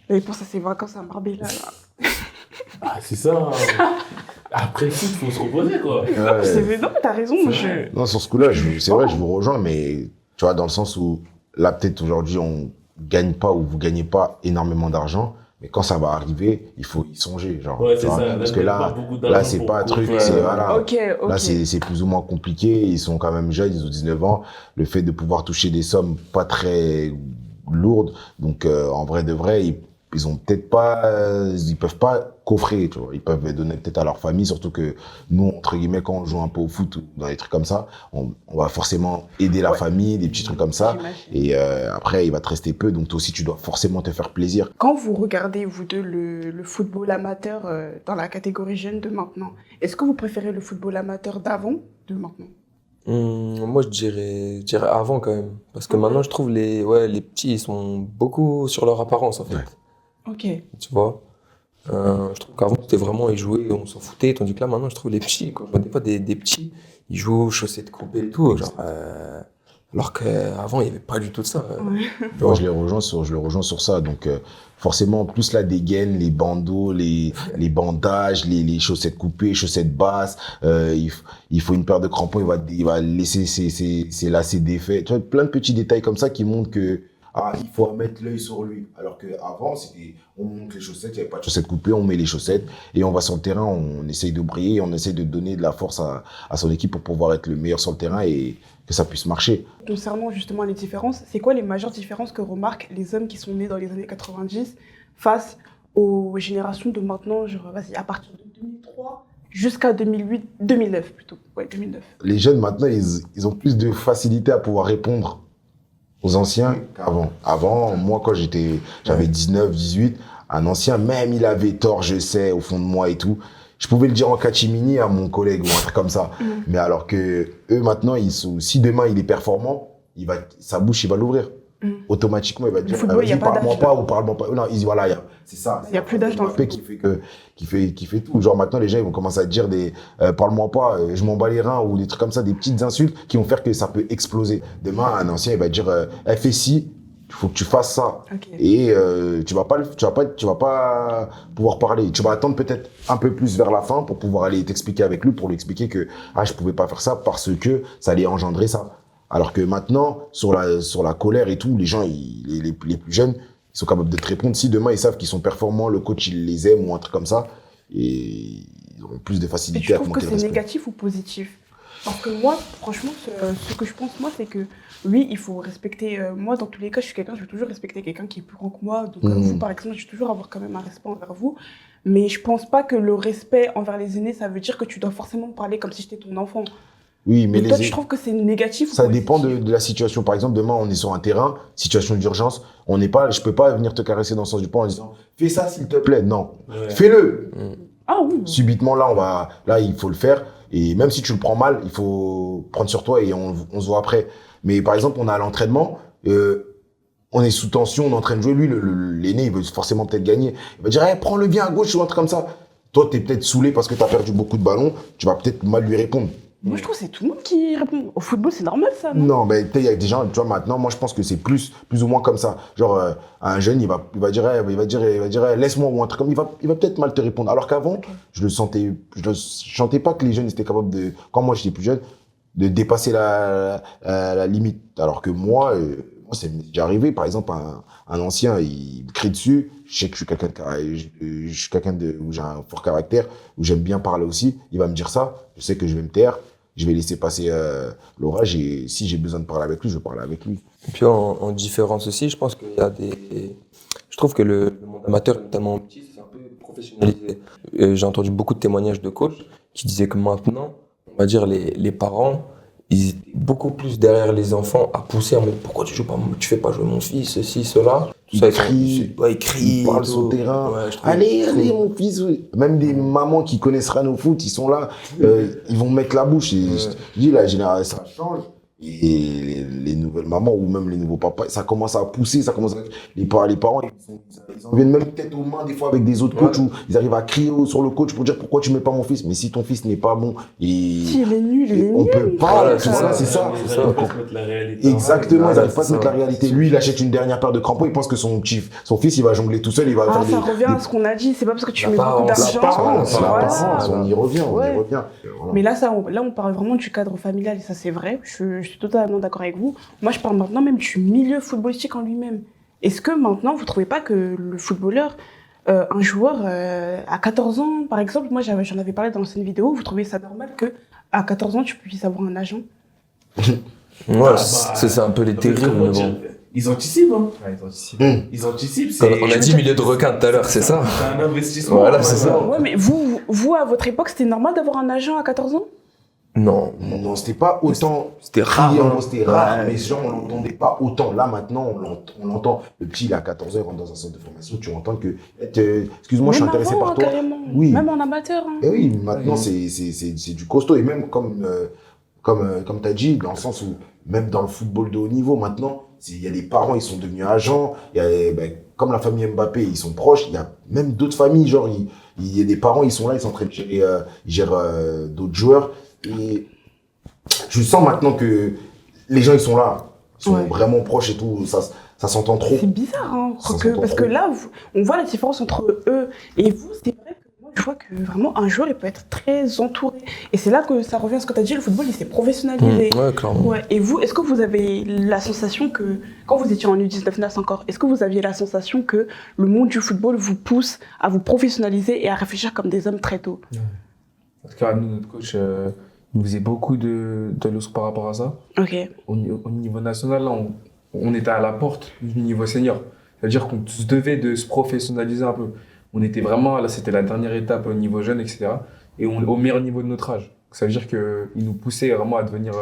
Et pour ça, c'est vacances à Marbella, là. Ah, c'est ça. Après le foot, faut se reposer, quoi. Ouais. Non, t'as raison. Non, sur ce coup-là, c'est vrai, je vous rejoins, mais tu vois, dans le sens où, là, peut-être aujourd'hui, on gagne pas ou vous gagnez pas énormément d'argent, mais quand ça va arriver, il faut y songer, genre. Ouais, tu c'est vois, ça. parce que là, c'est pas un truc, c'est, voilà. Ok. Là, c'est plus ou moins compliqué. Ils sont quand même jeunes, ils ont 19 ans. Le fait de pouvoir toucher des sommes pas très lourdes. Donc, en vrai de vrai, ils ont peut-être pas, ils peuvent pas coffrer, tu vois. Ils peuvent donner peut-être à leur famille, surtout que nous, entre guillemets, quand on joue un peu au foot ou dans des trucs comme ça, on va forcément aider la famille, des petits trucs comme ça. Et après, il va te rester peu. Donc, toi aussi, tu dois forcément te faire plaisir. Quand vous regardez, vous deux, le football amateur dans la catégorie jeune de maintenant, est-ce que vous préférez le football amateur d'avant, de maintenant? Moi, je dirais avant quand même. Parce que maintenant, je trouve les petits, ils sont beaucoup sur leur apparence, en fait. Ouais. Ok. Tu vois? Je trouve qu'avant, c'était vraiment, ils jouaient, on s'en foutait. Tandis que là, maintenant, je trouve les petits, quoi. Je vois des fois des petits, ils jouent chaussettes coupées et tout. Genre, alors qu'avant, il n'y avait pas du tout de ça. Moi, je le rejoins sur ça. Donc, forcément, plus la dégaine, les bandeaux, les bandages, les chaussettes coupées, chaussettes basses, il faut une paire de crampons, il va laisser ses lacets défaits. Tu vois, plein de petits détails comme ça qui montrent que, il faut mettre l'œil sur lui. Alors qu'avant, on monte les chaussettes, il n'y avait pas de chaussettes coupées, on met les chaussettes et on va sur le terrain, on essaye de briller, on essaye de donner de la force à son équipe pour pouvoir être le meilleur sur le terrain et que ça puisse marcher. Concernant justement les différences, c'est quoi les majeures différences que remarquent les hommes qui sont nés dans les années 90 face aux générations de maintenant, genre, vas-y, à partir de 2003 jusqu'à 2009 plutôt. Ouais, 2009. Les jeunes maintenant, ils ont plus de facilité à pouvoir répondre aux anciens qu'avant. Avant, moi, quand j'avais 19, 18, un ancien, même il avait tort, je sais, au fond de moi et tout. Je pouvais le dire en catimini à mon collègue ou un truc comme ça. Mais alors que eux, maintenant, si demain il est performant, sa bouche, il va l'ouvrir. Automatiquement, il va dire, vas-y, parle-moi pas ou parle-moi pas. Non, voilà, c'est ça. Il n'y a plus d'âge dans le football. Qui fait tout. Genre maintenant, les gens, ils vont commencer à dire parle-moi pas, je m'en bats les reins ou des trucs comme ça, des petites insultes qui vont faire que ça peut exploser. Demain, un ancien, il va dire, fais ci, il faut que tu fasses ça. Okay. Et tu vas pas pouvoir parler. Tu vas attendre peut-être un peu plus vers la fin pour pouvoir aller t'expliquer avec lui, pour lui expliquer que je pouvais pas faire ça parce que ça allait engendrer ça. Alors que maintenant, sur la colère et tout, les gens, les plus jeunes, ils sont capables de te répondre. Si demain ils savent qu'ils sont performants, le coach il les aime ou un truc comme ça, et ils auront plus de facilité à monter le respect. Tu trouves que c'est négatif ou positif? Parce que moi, franchement, ce que je pense, moi, c'est que oui, il faut respecter. Moi, dans tous les cas, je vais toujours respecter quelqu'un qui est plus grand que moi. Donc, vous, par exemple, je vais toujours avoir quand même un respect envers vous. Mais je pense pas que le respect envers les aînés, ça veut dire que tu dois forcément parler comme si j'étais ton enfant. Oui, mais toi, tu trouves que c'est négatif ou ça positif? dépend de la situation. Par exemple, demain, on est sur un terrain, situation d'urgence, je peux pas venir te caresser dans le sens du poing en disant fais ça s'il te plaît. Non, fais-le. Ah oui. Subitement, là, il faut le faire. Et même si tu le prends mal, il faut prendre sur toi et on se voit après. Mais par exemple, on est à l'entraînement, on est sous tension, on est en train de jouer. Lui, l'aîné, il veut forcément peut-être gagner. Il va dire, prends-le bien à gauche ou un truc comme ça. Toi, t'es peut-être saoulé parce que t'as perdu beaucoup de ballons. Tu vas peut-être mal lui répondre. Moi, je trouve que c'est tout le monde qui répond. Au football, c'est normal, ça, non? Non, mais il y a des gens, tu vois, maintenant, moi, je pense que c'est plus ou moins comme ça. Genre, un jeune, il va dire, laisse-moi ou un truc comme, il va peut-être mal te répondre. Alors qu'avant, je sentais pas que les jeunes étaient capables quand moi, j'étais plus jeune, de dépasser la limite. Alors que moi, Moi, c'est déjà arrivé. Par exemple, un ancien, il me crie dessus. Je sais que je suis quelqu'un où j'ai un fort caractère, où j'aime bien parler aussi. Il va me dire ça. Je sais que je vais me taire. Je vais laisser passer l'orage et si j'ai besoin de parler avec lui, je vais parler avec lui. Et puis en différence aussi, je pense qu'il y a je trouve que le monde amateur, notamment au petit, c'est un peu professionnalisé. J'ai entendu beaucoup de témoignages de coachs qui disaient que maintenant, on va dire les parents, ils étaient beaucoup plus derrière les enfants à pousser en mode pourquoi tu fais pas jouer mon fils, ceci, cela. Tout ça, ils crient, ils parlent sur le terrain. Ouais, je trouve- Allez, mon fils. Même des mamans qui connaissent rien au foot, ils sont là, ils vont mettre la bouche. Et je dis, la génération, ça change. Et les nouvelles mamans ou même les nouveaux papas, ça commence à pousser, les parents, ils en viennent même tête aux mains des fois avec des autres coachs où ils arrivent à crier sur le coach pour dire pourquoi tu mets pas mon fils. Mais si ton fils n'est pas bon Si, il est nul, on peut pas, Voilà, voilà, c'est ça. Ils n'arrivent pas à se mettre la réalité. Exactement, ils n'arrivent pas à se c'est mettre la réalité. Lui, il achète une dernière paire de crampons, il pense que son fils, il va jongler tout seul, il va Ah, faire ça revient à ce qu'on a dit, c'est pas parce que tu La mets beaucoup parence, d'argent. la parence, on y revient, Ouais. Voilà. Mais là, on parle vraiment du cadre familial et ça, c'est vrai. Je suis totalement d'accord avec vous. Moi, je parle maintenant même du milieu footballistique en lui-même. Est-ce que maintenant, vous trouvez pas que le footballeur, un joueur à 14 ans, par exemple, moi, j'en avais parlé dans l'ancienne vidéo, vous trouvez ça normal que à 14 ans, tu puisses avoir un agent? Ouais, c'est un peu les terribles, Comment mais dire, bon. ils anticipent, hein. Ouais, ils anticipent. Ils anticipent. On a dit milieu de requin tout à l'heure, c'est ça? C'est un investissement. Voilà, c'est ça. Ouais, mais vous, à votre époque, c'était normal d'avoir un agent à 14 ans? Non. Non, c'était pas autant. C'était rare. criant, hein. c'était rare, mais genre, on l'entendait pas autant. Là, maintenant, on l'entend. Le petit, il a 14 ans, il rentre dans un centre de formation, tu entends que. Excuse-moi, je suis Même intéressé avant, par toi. carrément. Oui. Même en amateur. Hein. Et oui, maintenant, c'est du costaud. Et même comme tu as dit, dans le sens où, même dans le football de haut niveau, maintenant, il y a des parents, ils sont devenus agents. Il y a, comme la famille Mbappé, ils sont proches. Il y a même d'autres familles, genre, il y a des parents, ils sont là, ils sont en train de gérer, ils gèrent d'autres joueurs. Et je sens maintenant que les gens, ils sont là. Ils sont vraiment proches et tout. Ça s'entend trop. C'est bizarre, hein, Ça parce s'entend que trop. là, on voit la différence entre eux et vous. C'est vrai que moi, je vois que vraiment un joueur, il peut être très entouré. Et c'est là que ça revient à ce que tu as dit, le football, il s'est professionnalisé. Ouais, clairement. Ouais. Et vous, est-ce que vous avez la sensation que, quand vous étiez en U19 NAS encore, est-ce que vous aviez la sensation que le monde du football vous pousse à vous professionnaliser et à réfléchir comme des hommes très tôt? En tout cas, nous, notre coach, il nous faisait beaucoup de leçons par rapport à ça. Ok. Au niveau national, là, on était à la porte du niveau senior. C'est-à-dire qu'on se devait de se professionnaliser un peu. On était vraiment, là, c'était la dernière étape au niveau jeune, etc. Et au meilleur niveau de notre âge. Ça veut dire qu'il nous poussait vraiment à devenir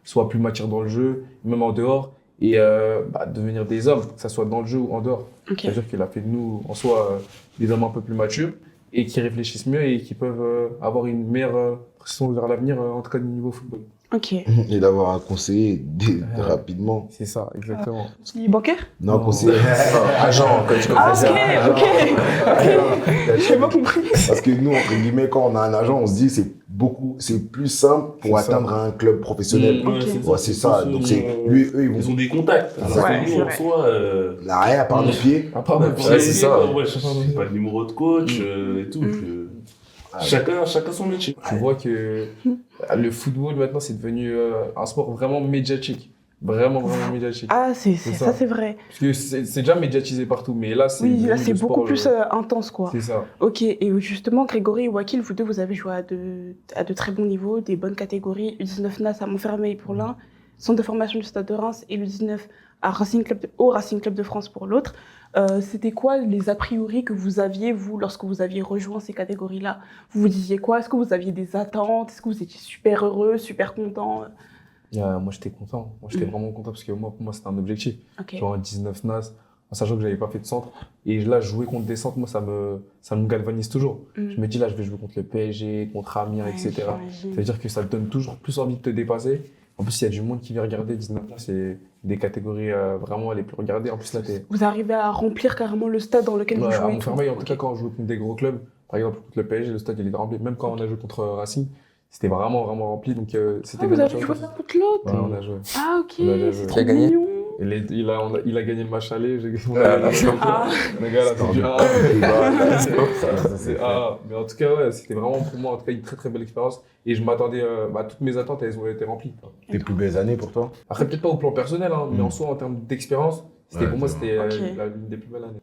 soit plus mature dans le jeu, même en dehors, et devenir des hommes, que ce soit dans le jeu ou en dehors. Ok. Ça veut dire qu'il a fait de nous, en soi, des hommes un peu plus matures et qui réfléchissent mieux et qui peuvent avoir une meilleure pression vers l'avenir, en tout cas du niveau football. Ok. Et d'avoir un conseiller rapidement. C'est ça, exactement. Qui bancaire? Non, Non. conseiller. Agent, quand tu Ah, comprends ça. ok. J'ai pas compris. Parce que nous, entre guillemets, quand on a un agent, on se dit c'est plus simple pour C'est ça. atteindre un club professionnel. Ok. Ouais, c'est ça. Donc eux, ils Ils vont. ont des contacts. Alors Ouais, que c'est nous, en vrai. soi, Il n'a rien à part nos pieds. À part on a notre pas Ouais, de c'est métier, ça. quoi. Ouais, j'ai pas de numéro de coach et tout. Chacun son métier. Tu vois que le football maintenant c'est devenu un sport vraiment médiatique. Vraiment médiatique. Ah, C'est ça, ça. c'est vrai. Parce que c'est déjà médiatisé partout, mais là c'est. Oui, là, devenu c'est le beaucoup sport, plus intense, quoi. C'est ça. Ok, et justement, Grégory et Wakil, vous deux, vous avez joué à de très bons niveaux, des bonnes catégories. U19 NAS à Montfermeil pour l'un, centre de formation du Stade de Reims, et l'U19 au Racing Club de France pour l'autre. C'était quoi les a priori que vous aviez, vous, lorsque vous aviez rejoint ces catégories-là? Vous vous disiez quoi? Est-ce que vous aviez des attentes? Est-ce que vous étiez super heureux, super content? Moi j'étais content. Moi j'étais vraiment content parce que pour moi c'était un objectif. Ok. Genre en 19 NAS, en sachant que j'avais pas fait de centre. Et là, jouer contre des centres, moi ça me galvanise toujours. Je me dis là, je vais jouer contre le PSG, contre Amiens, etc. Ça veut dire que ça te donne toujours plus envie de te dépasser. En plus, il y a du monde qui vient regarder 19 NAS, c'est des catégories vraiment les plus regardées. En plus, là, Vous arrivez à remplir carrément le stade dans lequel vous à jouez? Montfermeil, en tout Ok. cas, quand on joue contre des gros clubs, par exemple contre le PSG, le stade il est rempli. Même quand on a joué contre Racing, c'était vraiment rempli. Donc c'était Ah, vous des avez matchs joué intenses. l'un contre l'autre? Ouais, on a joué. Ah, ok, On a déjà c'est joué. trop Qui a gagné? mignon. Il a gagné le match aller. On Ah, a là, gagné comme ça. ah. Le gars, là, c'est du A. Ça, C'est A. Mais en tout cas, ouais, c'était vraiment pour moi en tout cas, une très très belle expérience. Et je m'attendais, toutes mes attentes, elles ont été remplies. Tes plus belles années pour toi? Après, peut-être pas au plan personnel, hein, mais en soi, en termes d'expérience, Ouais, pour moi, c'est c'était Ok. l'une des plus belles années.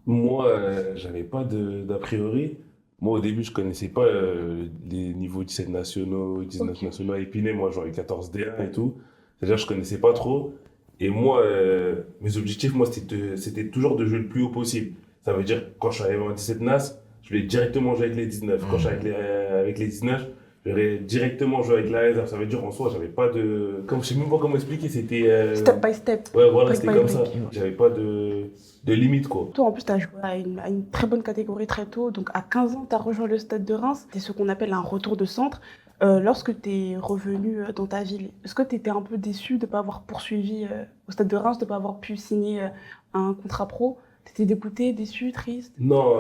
Moi, j'avais pas d'a priori. Moi, au début, je connaissais pas les niveaux 17 nationaux, 19 Ok. nationaux à Épinay. Moi, j'en ai 14 D1 et tout. C'est-à-dire, je connaissais pas trop. Et moi, mes objectifs, moi, c'était toujours de jouer le plus haut possible. Ça veut dire, quand je suis arrivé en 17 NAS, je voulais directement jouer avec les 19. Quand je suis avec les 19, je voulais directement jouer avec la réserve. Ça veut dire, en soi, j'avais pas de... Comme, je sais même pas comment expliquer, c'était... Step by step. Ouais, voilà, brick c'était by comme ça. brick. J'avais pas de limite, quoi. Toi, en plus, tu as joué à une très bonne catégorie très tôt. Donc, à 15 ans, tu as rejoint le Stade de Reims. C'était ce qu'on appelle un retour de centre. Lorsque tu es revenu dans ta ville, est-ce que tu étais un peu déçu de ne pas avoir poursuivi au Stade de Reims, de ne pas avoir pu signer un contrat pro? Tu étais dégoûté, déçu, triste? Non,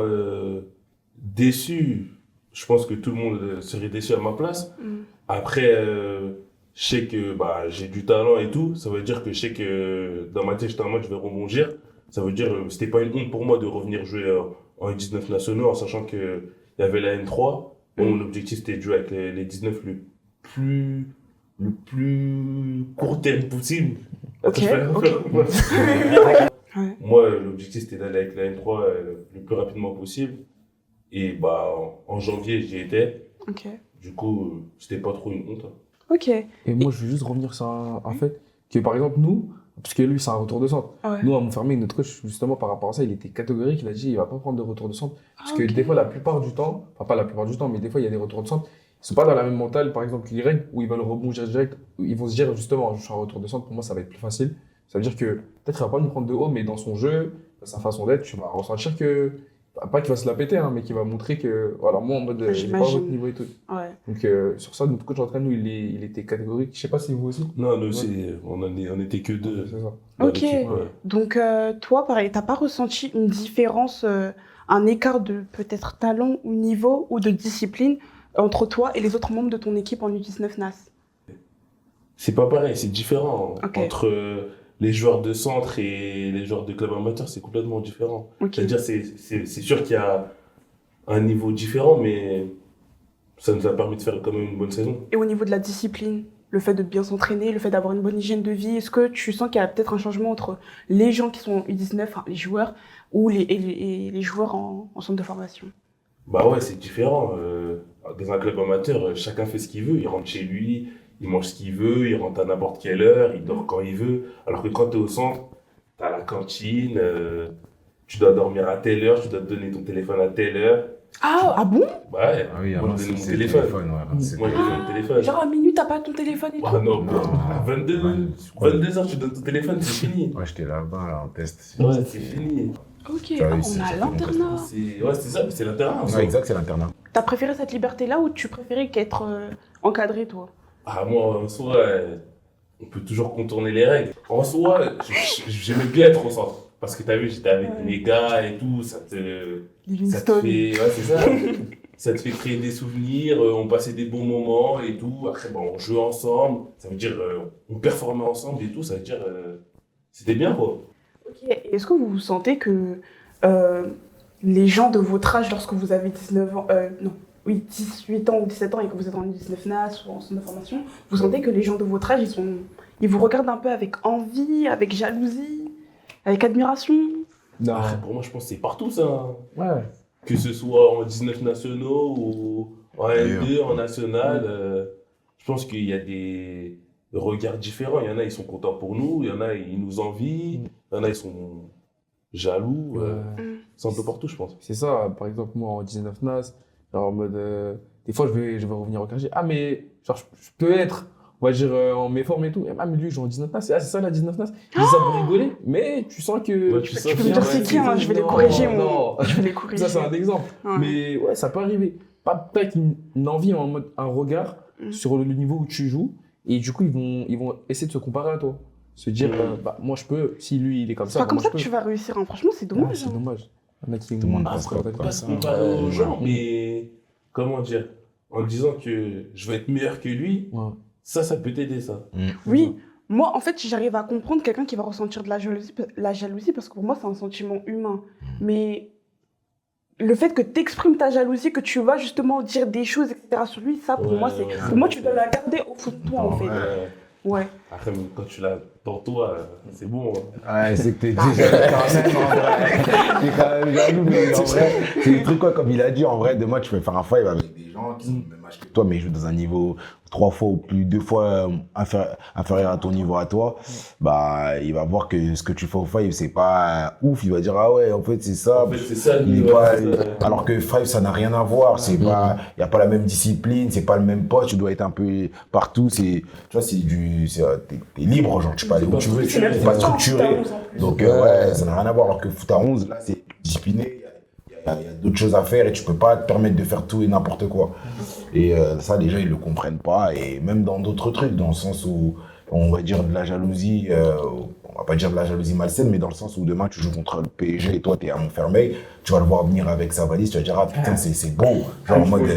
déçu, je pense que tout le monde serait déçu à ma place. Mm. Après, je sais que j'ai du talent et tout. Ça veut dire que je sais que dans ma tête, j'étais en mode je vais rebondir. Ça veut dire c'était pas une honte pour moi de revenir jouer en 19 nationaux en sachant qu'il y avait la N3. Bon, mon objectif c'était de jouer avec les 19 le plus court terme possible. Ok, ok. Ouais. Moi, l'objectif c'était d'aller avec la N3 le plus rapidement possible. Et en janvier, j'y étais. Ok. Du coup, c'était pas trop une honte. Ok. Et moi, je veux juste revenir sur un fait que, par exemple, nous, parce que lui, c'est un retour de centre. Ouais. Nous, à Montfermeil, notre coach, justement, par rapport à ça, il était catégorique. Il a dit, il va pas prendre de retour de centre. Parce que ok. des fois, la plupart du temps, enfin, pas la plupart du temps, mais des fois, il y a des retours de centre. Ils sont pas dans la même mentale, par exemple, que l'Y, où ils veulent rebondir direct. Où ils vont se dire, justement, je suis un retour de centre, pour moi, ça va être plus facile. Ça veut dire que peut-être qu'il va pas nous prendre de haut, mais dans son jeu, dans sa façon d'être, tu vas ressentir que, pas qu'il va se la péter, hein, mais qu'il va montrer que, voilà, moi, en mode, j'ai pas J'imagine. votre niveau et tout. Ouais. Donc, sur ça, notre coach d'entraînement, nous, il était catégorique. Je sais pas si vous aussi. Non, nous aussi, on était que deux. C'est ça. dans Ok. l'équipe, ouais. Donc, toi, pareil, t'as pas ressenti une différence, un écart de peut-être talent ou niveau ou de discipline entre toi et les autres membres de ton équipe en U19 NAS? C'est pas pareil, c'est différent. Ok. Entre les joueurs de centre et les joueurs de club amateur, c'est complètement différent. Ok. C'est-à-dire, c'est sûr qu'il y a un niveau différent, mais ça nous a permis de faire quand même une bonne saison. Et au niveau de la discipline, le fait de bien s'entraîner, le fait d'avoir une bonne hygiène de vie, est-ce que tu sens qu'il y a peut-être un changement entre les gens qui sont en U19, enfin, les joueurs, ou les joueurs en centre de formation? Bah ouais, c'est différent. Dans un club amateur, chacun fait ce qu'il veut. Il rentre chez lui, il mange ce qu'il veut, il rentre à n'importe quelle heure, il dort quand il veut. Alors que quand tu es au centre, tu as la cantine, tu dois dormir à telle heure, tu dois te donner ton téléphone à telle heure. Ah bon? Bah ouais, Ah oui, moi avant, je donnais mon c'est le téléphone. ouais, c'est Moi je donnais mon téléphone. Genre à minuit, t'as pas ton téléphone et tout? Ah non, Non. 22 heures, tu donnes ton téléphone, c'est fini. Ouais, j'étais là-bas, là, en test. Ouais, c'est fini. Ok, Ah oui, on c'est- a ça fait l'internat. Ouais, c'est ça, mais c'est l'internat. en Ouais, soi. exact, c'est l'internat. T'as préféré cette liberté-là ou tu préférais qu'être encadré, toi? Ah, moi, en soi, on peut toujours contourner les règles. En soi, j'aimais bien être au centre. Parce que t'as vu, j'étais avec Ouais. les gars et tout, ça te Livingstone. fait. Ouais, c'est ça. Ça te fait créer des souvenirs, on passait des bons moments et tout. Après, on jouait ensemble. Ça veut dire, on performait ensemble et tout. Ça veut dire, c'était bien, quoi. Ok, et est-ce que vous vous sentez que les gens de votre âge, lorsque vous avez 19 ans, non, oui, 18 ans ou 17 ans et que vous êtes en 19 NAS ou en centre de formation, vous sentez que les gens de votre âge, ils vous regardent un peu avec envie, avec jalousie, avec admiration? Non. Après, pour moi, je pense que c'est partout, ça. Hein. Ouais. Que ce soit en 19 nationaux ou en N2, en national, je pense qu'il y a des regards différents. Il y en a, ils sont contents pour nous. Il y en a, ils nous envient. Il y en a, ils sont jaloux. C'est un peu partout, je pense. C'est ça, par exemple, moi en 19 NAS, genre en mode. Des fois, je vais revenir au quartier. Ah, mais genre, je peux être, on va dire, en méforme et tout. Ah, mais lui, il joue en 19 NAS. Ah, c'est ça la 19 NAS. Je dis ça pour rigoler, mais tu sens que. Ouais, tu sens Tu peux que- me dire c'est qui, hein, je vais les corriger, Non. Je vais les corriger. Ça, c'est un exemple. Ouais. Mais ouais, ça peut arriver. Pas peut-être une envie, en mode un regard sur le niveau où tu joues. Et du coup, ils vont essayer de se comparer à toi. Se dire, moi, je peux. Si lui, il est comme C'est ça, pas comme moi, ça je que peux. tu vas réussir, hein. Franchement, c'est Ouais, dommage. c'est hein. dommage. Il y en a qui Tout le monde vont- pense Après, pas pas se ça. comparer aux Ouais, gens, ouais. mais comment dire, en disant que je vais être meilleur que lui, Ouais. ça peut t'aider, ça. Oui, Moi, en fait, j'arrive à comprendre quelqu'un qui va ressentir de la jalousie parce que pour moi, c'est un sentiment humain. Mais le fait que tu exprimes ta jalousie, que tu vas justement dire des choses, etc. sur lui, ça, pour moi, pour moi, tu dois la garder au fond de toi, en fait. Ouais. Après, même quand tu l'as pour toi, c'est bon. Ouais, c'est que t'es déjà quand même en vrai. T'es quand même jaloux, mais en vrai, c'est des trucs quoi, comme il a dit, en vrai, demain tu peux faire un fight avec des gens qui sont du même âge que toi, mais ils jouent dans un niveau 3 fois ou plus, 2 fois inférieur à ton niveau à toi. Bah, il va voir que ce que tu fais au fight, c'est pas ouf. Il va dire, ah ouais, en fait, c'est ça. En fait, c'est ça, Il est pas, alors que five, ça n'a rien à voir. C'est pas, il y a pas la même discipline, c'est pas le même poste. Tu dois être un peu partout. C'est, tu vois, t'es libre, genre, tu peux aller où tu veux. T'es pas structuré. Donc, ouais, ça n'a rien à voir. Alors que foot à 11, là, c'est discipliné. Il y a d'autres choses à faire et tu peux pas te permettre de faire tout et n'importe quoi. Et ça, déjà, ils le comprennent pas. Et même dans d'autres trucs, dans le sens où, on va dire de la jalousie, on va pas dire de la jalousie malsaine, mais dans le sens où demain, tu joues contre le PSG et toi, t'es à Montfermeil, tu vas le voir venir avec sa valise, tu vas dire, ah putain, c'est bon. Genre, en mode,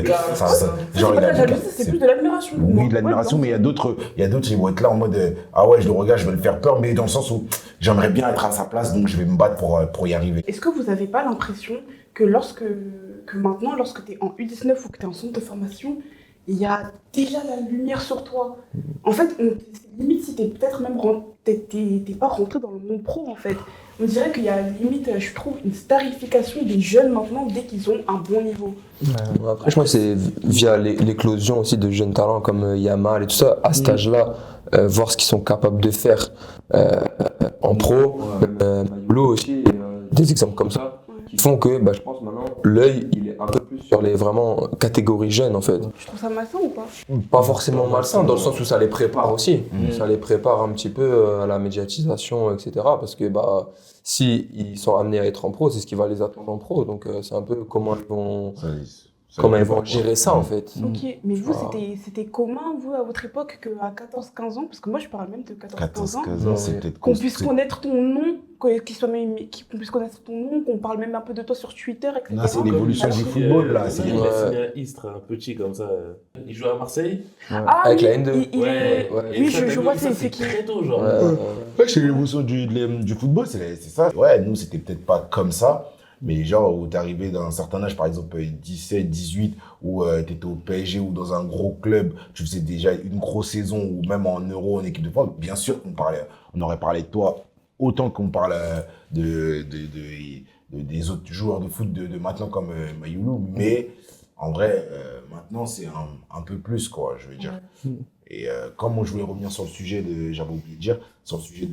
genre, la jalousie, c'est plus de l'admiration. Oui, de l'admiration, mais il y a d'autres, ils vont être là en mode, ah ouais, je le regarde, je vais le faire peur, mais dans le sens où j'aimerais bien être à sa place, donc je vais me battre pour y arriver. Est-ce que vous avez pas l'impression que maintenant, lorsque tu es en U19 ou que tu es en centre de formation, il y a déjà la lumière sur toi. En fait, limite, si t'es peut-être même t'es pas rentré dans le monde pro, en fait. On dirait qu'il y a limite, je trouve, une starification des jeunes maintenant dès qu'ils ont un bon niveau. Après, je crois que c'est via l'éclosion aussi de jeunes talents comme Yamal et tout ça, à cet âge-là, voir ce qu'ils sont capables de faire en pro, Mayolo aussi, des exemples comme ça. Qui font que, je pense maintenant, l'œil, il est un peu plus sur les vraiment catégories jeunes, en fait. Tu trouves ça malsain ou pas? Pas forcément malsain, dans le sens où ça les prépare aussi. Ça les prépare un petit peu à la médiatisation, etc. Parce que, si ils sont amenés à être en pro, c'est ce qui va les attendre en pro. Donc, c'est un peu comment ils vont gérer ça, en fait. Ok, mais vous, c'était commun, vous, à votre époque, qu'à 14-15 ans, parce que moi, je parle même de 14-15 ans, c'est peut-être qu'on puisse connaître ton nom, qu'on puisse connaître ton nom, qu'on parle même un peu de toi sur Twitter, etc. Là, c'est l'évolution du football, là. Il a signé à Istres, un petit comme ça. Il joue à Marseille. Avec la N2. Oui, je vois, c'est qui. Très tôt, genre. Ouais, c'est l'évolution du football, c'est ça. Ouais, nous, c'était peut-être pas comme ça. Mais genre, où t'es arrivé dans un certain âge, par exemple 17, 18, où t'étais au PSG ou dans un gros club, tu faisais déjà une grosse saison, ou même en Euro, en équipe de France, bien sûr on aurait parlé de toi autant qu'on parle des autres joueurs de foot de maintenant comme Mayoulou. Mais en vrai, maintenant, c'est un peu plus, quoi, je veux dire. Et comme moi, je voulais revenir sur le sujet j'avais oublié de dire, sur le sujet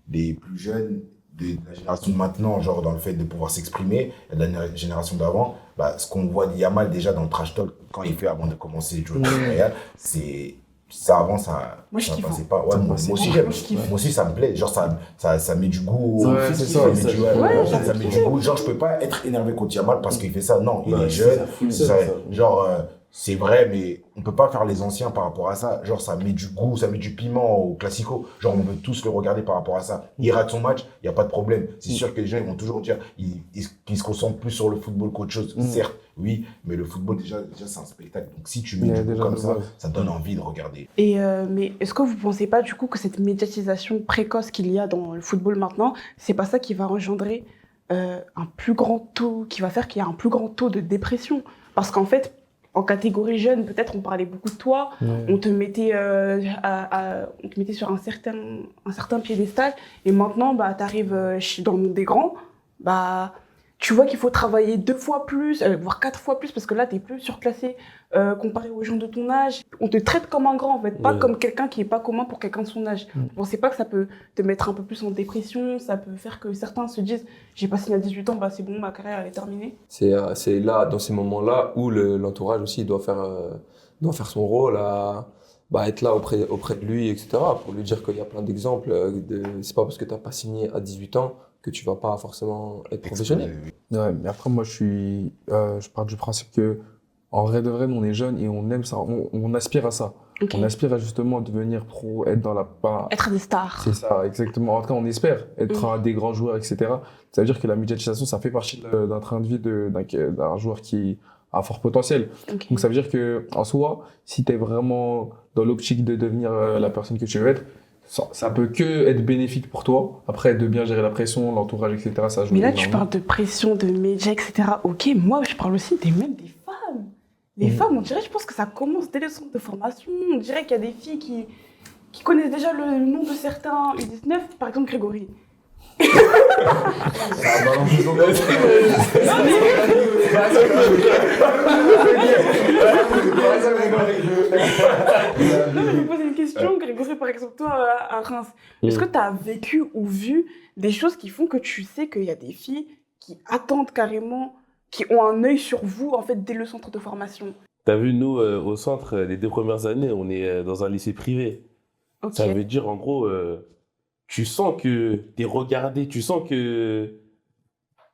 des plus jeunes, de la génération de maintenant, genre dans le fait de pouvoir s'exprimer, et de la génération d'avant, ce qu'on voit de Yamal déjà dans le trash talk, quand il fait avant de commencer le jeu de Real, c'est ça avant, ça passait pas. Ouais, moi aussi j'aime. Moi aussi ça me plaît. Genre ça met du goût. Ça met du goût. Genre je peux pas être énervé contre Yamal parce qu'il fait ça. Non, il est jeune. Genre c'est vrai, mais on peut pas faire les anciens par rapport à ça. Genre, ça met du goût, ça met du piment au classico. Genre, on veut tous le regarder par rapport à ça. Il rate son match, il n'y a pas de problème. C'est sûr que les gens, ils vont toujours dire qu'ils se concentrent plus sur le football qu'autre chose. Certes, oui, mais le football, déjà c'est un spectacle. Donc, si tu mets du goût comme ça donne envie de regarder. Et mais est-ce que vous pensez pas, du coup, que cette médiatisation précoce qu'il y a dans le football maintenant, c'est pas ça qui va engendrer un plus grand taux, qui va faire qu'il y a un plus grand taux de dépression? Parce qu'en fait, en catégorie jeune, peut-être on parlait beaucoup de toi, on te mettait sur un certain piédestal, et maintenant tu arrives dans le monde des grands, tu vois qu'il faut travailler 2 fois plus, voire 4 fois plus, parce que là tu es plus surclassé comparé aux gens de ton âge. On te traite comme un grand en fait, pas comme quelqu'un qui est pas commun pour quelqu'un de son âge. Vous pensez pas que ça peut te mettre un peu plus en dépression, ça peut faire que certains se disent j'ai pas signé à 18 ans, c'est bon, ma carrière elle est terminée? C'est là, dans ces moments-là, où l'entourage aussi doit faire son rôle, être là auprès de lui, etc., pour lui dire qu'il y a plein d'exemples. C'est pas parce que t'as pas signé à 18 ans que tu vas pas forcément être professionnel. Ouais, mais après, moi, je pars du principe que, en vrai de vrai, nous, on est jeunes et on aime ça, on aspire à ça. Okay. On aspire à justement devenir pro, être dans être des stars. C'est ça, exactement. En tout cas, on espère être un des grands joueurs, etc. Ça veut dire que la médiatisation, ça fait partie d'un train de vie d'un joueur qui a un fort potentiel. Okay. Donc, ça veut dire que, en soi, si t'es vraiment dans l'optique de devenir la personne que tu veux être, ça peut que être bénéfique pour toi. Après, de bien gérer la pression, l'entourage, etc., ça joue Mais là, tu énormément. parles de pression, de médias, etc. Ok, moi, je parle aussi même des femmes. Les femmes, on dirait, je pense que ça commence dès le centre de formation. On dirait qu'il y a des filles qui connaissent déjà le nom de certains U19, par exemple Grégory. Non, mais je me pose une question, Grégory, par exemple, toi, à Reims, est-ce que tu as vécu ou vu des choses qui font que tu sais qu'il y a des filles qui attendent carrément, qui ont un œil sur vous, en fait, dès le centre de formation? T'as vu, nous, au centre, les 2 premières années, on est dans un lycée privé. Ok. Ça veut dire, en gros, tu sens que t'es regardé, tu sens que,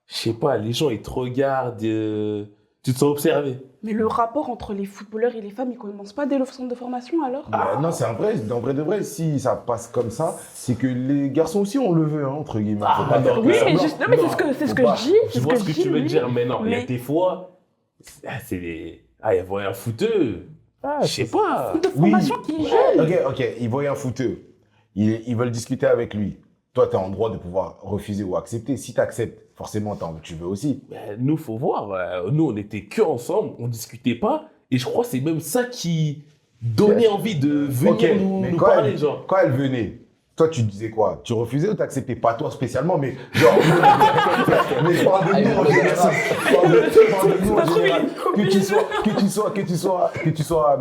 je sais pas, les gens, ils te regardent, tu te sens observé. Mais le rapport entre les footballeurs et les femmes, il commence pas dès le centre de formation, alors? Bah, non, c'est un vrai, en vrai de vrai, si ça passe comme ça, c'est que les garçons aussi, on le veut, hein, entre guillemets. Faut pas faire Oui, que ça. mais, Non, juste, non, mais non, c'est ce faut que pas. je dis. Je c'est vois ce je que dis, tu veux oui. dire, mais non, il y a Mais- des fois, c'est des... Ah, il y a un footeux. Je sais pas. De formation qui est jeune. Ok, ils voient un footeux. Ils veulent discuter avec lui. Toi, tu as en droit de pouvoir refuser ou accepter. Si tu acceptes, forcément, tu veux aussi. Ben, nous, faut voir. Nous, on était que ensemble, on discutait pas. Et je crois que c'est même ça qui donnait envie de venir Ok, nous mais parler, genre. quand elle venait, toi, tu disais quoi? Tu refusais ou t'acceptais? Pas toi spécialement, mais genre. mais parle de nous en général. Parle de nous en général. Que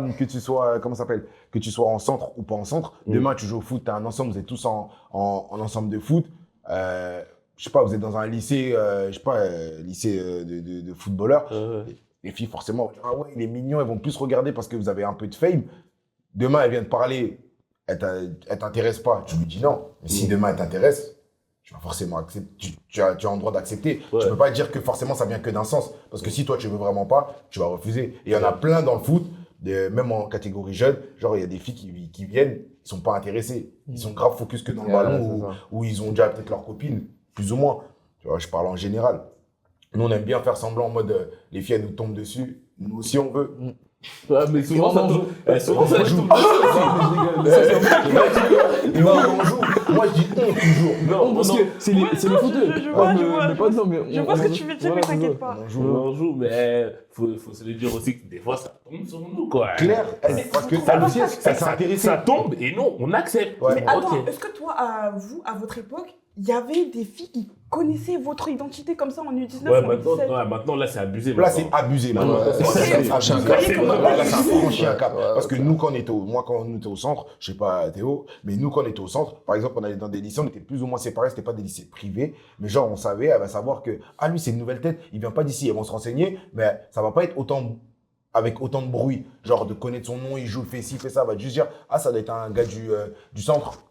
tu sois, comment ça s'appelle? Que tu sois en centre ou pas en centre. Demain, tu joues au foot, tu as un ensemble, vous êtes tous en ensemble de foot. Je sais pas, vous êtes dans un lycée, je sais pas, lycée de footballeurs. Les filles, forcément, vont dire, ah ouais, il est mignon, elles vont plus regarder parce que vous avez un peu de fame. Demain, elle vient te parler, elle t'intéresse pas, tu lui dis non. Mais si demain, elle t'intéresse, tu vas forcément accepter, tu as le droit d'accepter. Ouais. Tu peux pas dire que forcément, ça vient que d'un sens. Parce que si toi, tu veux vraiment pas, tu vas refuser. Et il y en a plein dans le foot, même en catégorie jeune, genre, il y a des filles qui viennent, ils sont pas intéressés. Ils sont grave focus que dans le ballon où ils ont déjà peut-être leur copine, plus ou moins. Tu vois, je parle en général. Nous, on aime bien faire semblant en mode les filles, elles nous tombent dessus. Nous aussi, on veut. Ouais, mais souvent, ça tombe. Souvent, ça tombe. Non, on joue. Moi, je dis on toujours. Non, Parce que c'est les footeux. je vois, je vois, Mais pas non, mais Je vois ce que tu veux dire, mais t'inquiète pas. On on joue. joue, mais faut se le dire aussi que des fois, ça tombe sur nous, quoi. Clair. Parce que ça aussi, ça s'est intéressé. Ça tombe et non, on accepte. Ouais. Mais attends, Ok. est-ce que toi, à votre époque, il y avait des filles qui connaissaient votre identité comme ça en U19 Ouais, en U17? maintenant, là, c'est abusé. Là, c'est abusé. Maintenant. Ouais, C'est c'est franchi un Ok. cap. Vous voyez comment- Là, ça a franchi un cap. Ouais, Parce que ouais. nous, quand on était au centre, je sais pas Théo, mais nous, quand on était au centre, par exemple, on allait dans des lycées, on était plus ou moins séparés, c'était pas des lycées privés, mais genre, on savait, elle va savoir que, ah, lui, c'est une nouvelle tête, il vient pas d'ici, ils vont se renseigner, mais ça va pas être avec autant de bruit, genre de connaître son nom, il joue, fait ci, fait ça, elle va juste dire, ah, ça doit être un gars du centre,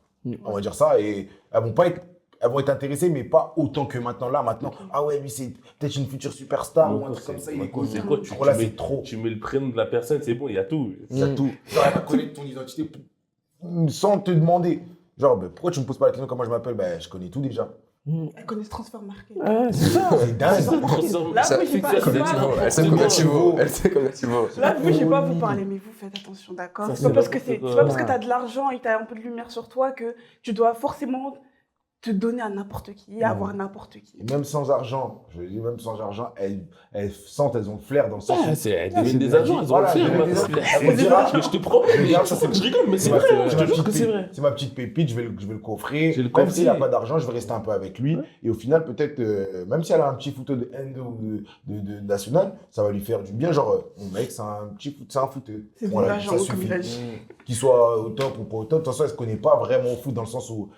on va dire ça, et elles vont être intéressées, mais pas autant que maintenant. Là, maintenant, ah ouais, lui, c'est peut-être une future superstar ou un truc comme ça, il est connu. C'est quoi Là, c'est trop. Tu mets le prénom de la personne, c'est bon, il y a tout. Il y a tout. Genre, elle va connaître ton identité sans te demander. Genre, bah, pourquoi tu me poses pas la question comment je m'appelle? Bah, je connais tout déjà. Elle connaît ce transfert marqué. C'est dingue. Là, Ça oui, j'ai pas, combien tu vaux? Elle sait combien tu vaux? Elle sait combien tu vaux? là, oui, j'ai pas à vous parler, mais vous faites attention, d'accord? Ça, C'est pas c'est parce que n'importe c'est quoi. pas parce que t'as de l'argent et que t'as un peu de lumière sur toi que tu dois forcément te donner à n'importe qui et avoir n'importe qui. Et même sans argent, je dis même sans argent, elles sentent, elles ont le flair dans le sens où. Elles deviennent des agents, elles ont Voilà, le elles faire. deviennent des agents. Elles vont dire, ah, Mais je te promets, regarde, ça, c'est- je rigole, mais c'est Ouais, vrai, c'est je ma te jure petite que c'est pépite. vrai. C'est ma petite pépite, je vais le coffrer. Je vais le Même s'il n'a coffrer. pas d'argent, je vais rester un peu avec lui. Et au final, peut-être, même si elle a un petit footeux de Endo ou de national, ça va lui faire du bien. Genre, mon mec, c'est un footeux. C'est des Voilà, agents, ça comme suffit. il a dit. Qu'il soit au top ou pas au top. De toute façon, elle ne se connaît pas vraiment au foot dans le sens où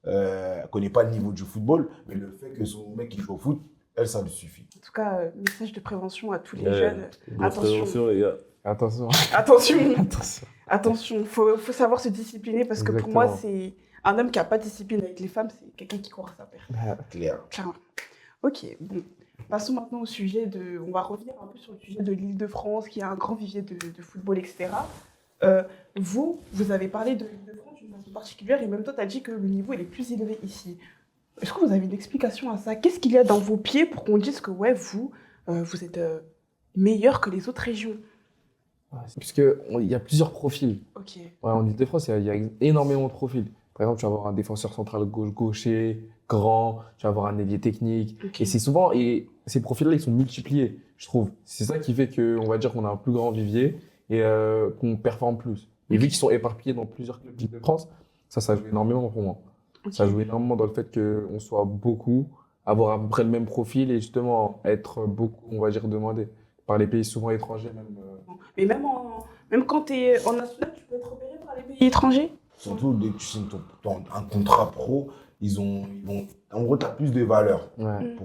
elle ne connaît pas le niveau du football. Mais le fait que son mec il joue au foot, elle, ça lui suffit. En tout cas, message de prévention à tous les jeunes. Grosse Attention. prévention, les gars. Attention. Attention, Attention. attention, faut savoir se discipliner parce que pour moi, Exactement. c'est un homme qui n'a pas de discipline avec les femmes, c'est quelqu'un qui court à sa perte. Clair. Clairement. Ok, bon. Passons maintenant au sujet de. On va revenir un peu sur le sujet de l'Île-de-France, qui a un grand vivier de football, etc. Vous avez parlé de l'Île-de-France d'une façon particulière et même toi, tu as dit que le niveau il est plus élevé ici. Est-ce que vous avez une explication à ça? Qu'est-ce qu'il y a dans vos pieds pour qu'on dise que, ouais, vous êtes meilleur que les autres régions? Puisqu'il y a plusieurs profils. Ok. Ouais, en Ile-de-France, il y a énormément de profils. Par exemple, tu vas avoir un défenseur central gaucher, grand, tu vas avoir un ailier technique. Ok. Et et ces profils-là, ils sont multipliés, je trouve. C'est ça qui fait qu'on va dire qu'on a un plus grand vivier et qu'on performe plus. Et vu qu'ils sont éparpillés dans plusieurs clubs de France, ça joue énormément pour moi. Ok. Ça joue énormément dans le fait qu'on soit beaucoup, avoir à peu près le même profil et justement être beaucoup, on va dire, demandé par les pays souvent étrangers même. Mais même quand tu es en national, tu peux être repéré par les pays étrangers? Surtout dès que tu signes un contrat pro, en gros, tu as plus de valeur. Ouais.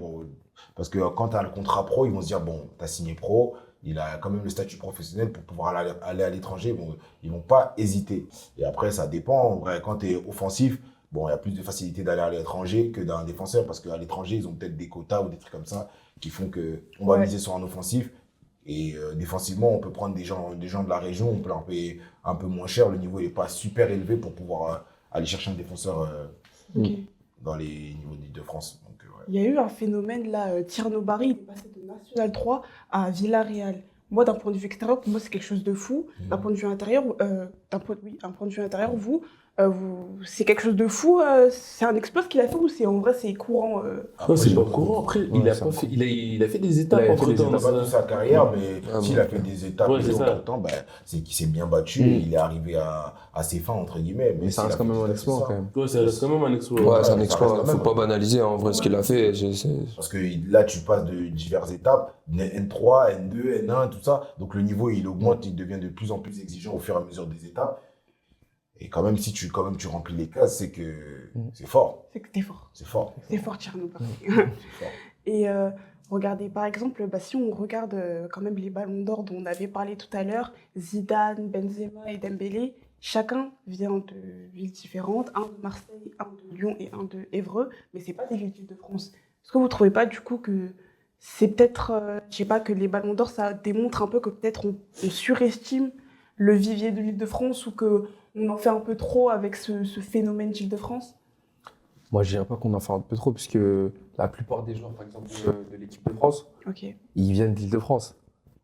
Parce que quand tu as le contrat pro, ils vont se dire, bon, tu as signé pro, il a quand même le statut professionnel pour pouvoir aller à l'étranger. Bon, ils vont pas hésiter. Et après, ça dépend. En vrai, quand tu es offensif, bon, il y a plus de facilité d'aller à l'étranger que d'un défenseur parce qu'à l'étranger, ils ont peut-être des quotas ou des trucs comme ça qui font qu'on va Ouais. miser sur un offensif. Et défensivement, on peut prendre des gens de la région, on peut leur payer un peu moins cher. Le niveau n'est pas super élevé pour pouvoir aller chercher un défenseur Ok. dans les niveaux d'Île-de-France. Donc, ouais. Il y a eu un phénomène là, Tierno Barry, il est passé de National 3 à Villarreal. Moi, d'un point de vue extérieur, pour moi, c'est quelque chose de fou. D'un point de vue intérieur, un point de vue intérieur, c'est quelque chose de fou. C'est un exploit ce qu'il a fait ou en vrai c'est courant Non, c'est j'ai pas courant. Après, il a c'est pas fait, il a fait des étapes Il a fait entre des temps. Il n'a pas toute sa carrière, mais Ah, s'il bon. a fait des étapes Ouais, tout c'est ça. le temps, c'est qu'il s'est bien battu Mm. et il est arrivé à ses fins, entre guillemets. Mais ça s'il reste a quand fait même des un étapes, exploit c'est ça. quand même. Ouais, ça reste quand même un exploit. Ouais, c'est ça un reste exploit. quand Faut même. pas banaliser en vrai ce qu'il a fait. Parce que là, tu passes de diverses étapes, N3, N2, N1, tout ça. Donc le niveau, il augmente, il devient de plus en plus exigeant au fur et à mesure des étapes. Et quand même, si tu remplis les cases, c'est que c'est fort. C'est que t'es fort. C'est fort. C'est fort, Tierno Barry. C'est fort. Et regardez, par exemple, si on regarde quand même les ballons d'or dont on avait parlé tout à l'heure, Zidane, Benzema et Dembélé, chacun vient de villes différentes, un de Marseille, un de Lyon et un de Évreux, mais c'est pas des villes d'Île-de-France. Est-ce que vous trouvez pas du coup que c'est peut-être, je sais pas, que les ballons d'or, ça démontre un peu que peut-être on surestime le vivier de l'Île-de-France ou que on en fait un peu trop avec ce phénomène d'Île-de-France? Moi, je dirais pas qu'on en fait un peu trop, puisque la plupart des joueurs, par exemple, de l'équipe de France, Ok. ils viennent d'Île-de-France.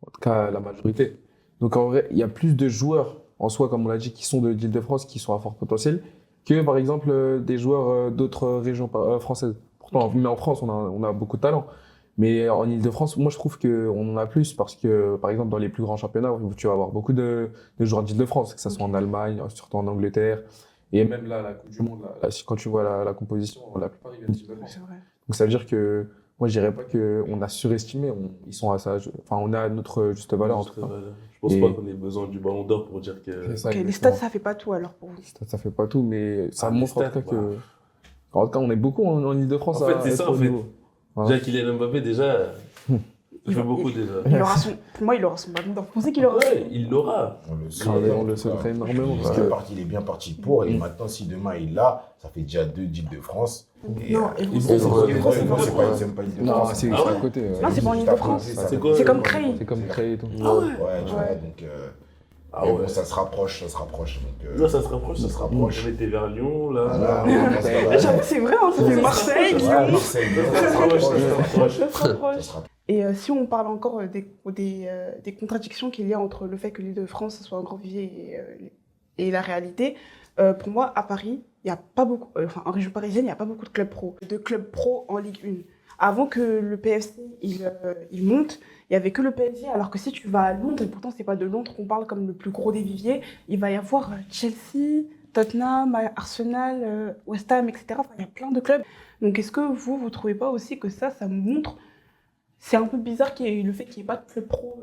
En tout cas, la majorité. Donc, en vrai, il y a plus de joueurs, en soi, comme on l'a dit, qui sont d'Île-de-France, qui sont à fort potentiel, que, par exemple, des joueurs d'autres régions françaises. Pourtant, mais en France, on a beaucoup de talent. Mais en Île-de-France, moi, je trouve qu'on en a plus, parce que, par exemple, dans les plus grands championnats, tu vas avoir beaucoup de joueurs d'Île-de-France, que ce soit en Allemagne, surtout en Angleterre. Et même là, la Coupe du Monde, quand tu vois la composition, la plupart ils viennent d'Île-de-France. C'est vrai. Donc ça veut dire que, moi je dirais pas qu'on a surestimé, ils sont à ça, enfin on a notre juste valeur en tout cas. Je pense Et- pas qu'on ait besoin du ballon d'or pour dire que. C'est ça, Ok, les exactement. stats, ça fait pas tout alors pour vous. Ça fait pas tout, mais ça Ah, les montre en tout stats, cas en tout cas on est beaucoup en Ile-de-France En fait, à c'est être ça, au en fait. niveau. Déjà Kylian Mbappé, déjà, ça fait beaucoup déjà. Pour moi, il aura son ballon d'or. Vous pensez qu'il aura Ouais, il l'aura. On le sait. On le sait très énormément. Il Parce que, il est bien parti pour. Et maintenant, si demain il l'a, ça fait déjà 2 d'Île-de-France. Et, Non, et Évreux, c'est même pas Non, Île-de-France. c'est Ah ouais. à côté. Non, c'est pas en Île-de-France. C'est quoi, C'est comme Creil. c'est comme créé et tout. Ah ouais. Ouais, tu vois, Ouais. donc. Ah mais ouais. bon, ça se rapproche. Donc, Là, ça se rapproche, ça se rapproche. On était vers Lyon, là. Voilà, on pense pas mal. J'avoue, c'est vrai, hein, ça fait Marseille, Ouais, Lyon. Marseille, Lyon, Ça ça se se rapproche, ça rapproche. se rapproche. Ça se rapproche. Ça se rapproche. Et si on parle encore des contradictions qu'il y a entre le fait que l'Île-de-France soit un grand vivier et la réalité, pour moi, à Paris, il y a pas beaucoup, enfin en région parisienne, il n'y a pas beaucoup de clubs pro en Ligue 1. Avant que le PFC il monte, il n'y avait que le PSG, alors que si tu vas à Londres, et pourtant c'est pas de Londres qu'on parle comme le plus gros des viviers, il va y avoir Chelsea, Tottenham, Arsenal, West Ham, etc. Enfin, il y a plein de clubs. Donc est-ce que vous trouvez pas aussi que ça montre, c'est un peu bizarre qu'il y ait le fait qu'il n'y ait pas de club pro,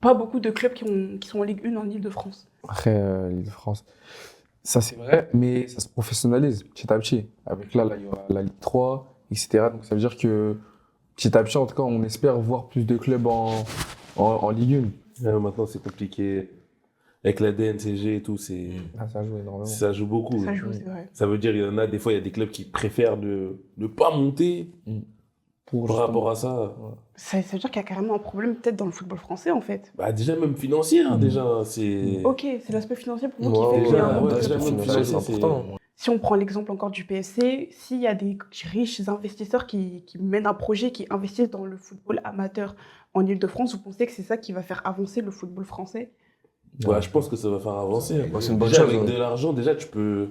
pas beaucoup de clubs qui sont en Ligue 1 en Ile-de-France. Après, l'Île-de-France, ça c'est vrai, mais ça se professionnalise petit à petit. Avec là, il y aura la Ligue 3, etc. Donc ça veut dire que petit à petit, en tout cas, on espère voir plus de clubs en Ligue 1. Maintenant, c'est compliqué. Avec la DNCG et tout, Ça joue énormément. ça joue beaucoup. Ça joue, c'est vrai. Ça veut dire, il y en a, des fois, il y a des clubs qui préfèrent ne pas monter par rapport à ça. Ça veut dire qu'il y a carrément un problème peut-être dans le football français en fait. Bah, déjà, même financier, hein, déjà, c'est. Ok, c'est l'aspect financier pour vous qui fait Ouais, qu'il y a un ouais, manque de déjà, clubs. même financier, c'est financier, important. Si on prend l'exemple encore du PSC, s'il y a des riches investisseurs qui mènent un projet, qui investissent dans le football amateur en Ile-de-France, vous pensez que c'est ça qui va faire avancer le football français? Ouais, je pense que ça va faire avancer. Ouais, c'est une bonne Déjà, chose, avec ouais. de l'argent, déjà, tu peux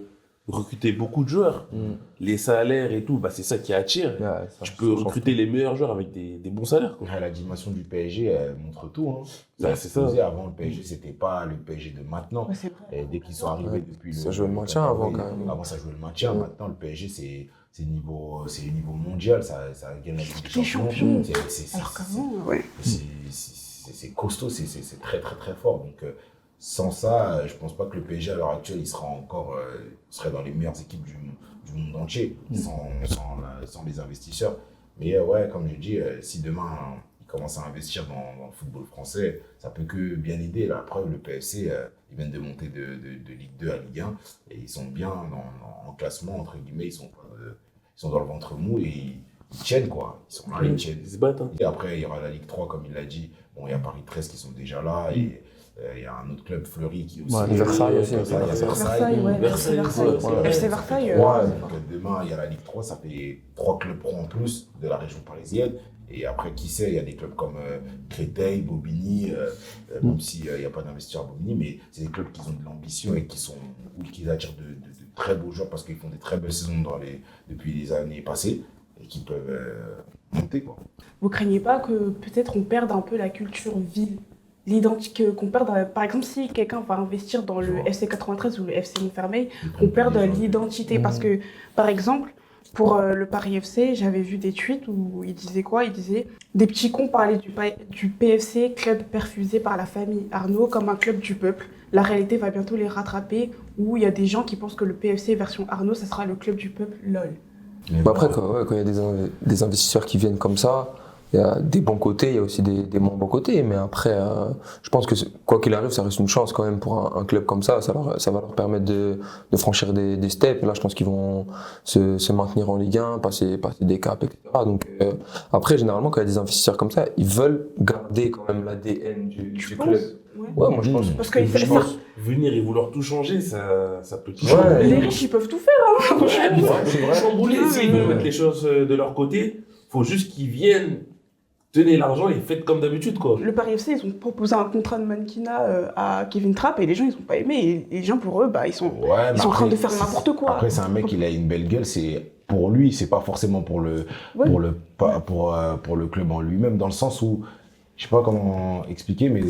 recruter beaucoup de joueurs. Les salaires et tout, bah, c'est ça qui attire. Tu peux recruter les meilleurs joueurs avec des bons salaires. Quoi. La dimension du PSG elle montre tout. Hein. Bah, c'est ça. Avant, le PSG, c'était pas le PSG de maintenant. Ouais, c'est vrai. Et dès qu'ils sont arrivés depuis Ça jouait le maintien avant, quand même. Avant, ça jouait le maintien. Maintenant, le PSG, c'est niveau mondial. Ça gagne la Ligue des Champions. Alors qu'avant, ouais. C'est costaud, c'est très, très, très fort. Donc, sans ça, je pense pas que le PSG, à l'heure actuelle, il serait dans les meilleures équipes du monde entier, sans les investisseurs. Mais ouais, comme je dis, si demain, ils commencent à investir dans le football français, ça peut que bien aider. La preuve, le PFC, ils viennent de monter de Ligue 2 à Ligue 1 et ils sont bien en classement, entre guillemets, ils sont dans le ventre mou et ils tiennent, quoi. Ils sont là, ils tiennent. Ils se battent. Hein. Et après, il y aura la Ligue 3, comme il l'a dit. Bon, il y a Paris 13 qui sont déjà là et il y a un autre club, Fleury, qui aussi. Ouais, Versailles aussi. Versailles, ouais. FC Versailles. Donc demain, il y a la Ligue 3, ça fait 3 clubs pro en plus de la région parisienne. Et après, qui sait, il y a des clubs comme Créteil, Bobigny, même s'il n'y a pas d'investisseurs à Bobigny, mais c'est des clubs qui ont de l'ambition et qui attirent de très beaux joueurs parce qu'ils font des très belles saisons depuis les années passées et qui peuvent monter, quoi. Vous craignez pas que peut-être on perde un peu la culture ville, qu'on perde, par exemple, si quelqu'un va investir dans le FC 93 ou le FC Montfermeil, qu'on perde l'identité parce que, par exemple, pour le Paris FC, j'avais vu des tweets où il disait quoi? Il disait des petits cons parlaient du PFC, club perfusé par la famille Arnaud, comme un club du peuple. La réalité va bientôt les rattraper, où il y a des gens qui pensent que le PFC version Arnaud, ça sera le club du peuple, lol. Bah après, quand il y a des investisseurs qui viennent comme ça, il y a des bons côtés, il y a aussi des moins bons côtés. Mais après, je pense que quoi qu'il arrive, ça reste une chance quand même pour un club comme ça. Ça va leur permettre de franchir des steps. Là, je pense qu'ils vont se maintenir en Ligue 1, passer des caps, etc. Donc après, généralement, quand il y a des investisseurs comme ça, ils veulent garder quand même l'ADN du club. Ouais, moi je pense. Parce que Je pense venir et vouloir tout changer, ça peut tout Ouais. changer. les riches, ils peuvent tout faire. Hein. C'est vrai. Chambouler, s'ils veulent mettre les choses de leur côté, faut juste qu'ils viennent, tenez l'argent et faites comme d'habitude, quoi. Le Paris FC, ils ont proposé un contrat de mannequinat à Kevin Trapp et les gens, ils n'ont pas aimé. Et les gens, pour eux, bah, ils sont en train de faire n'importe quoi. Après, c'est un mec, il a une belle gueule. C'est pour lui, c'est pas forcément pour le club en lui-même, dans le sens où, je sais pas comment expliquer, mais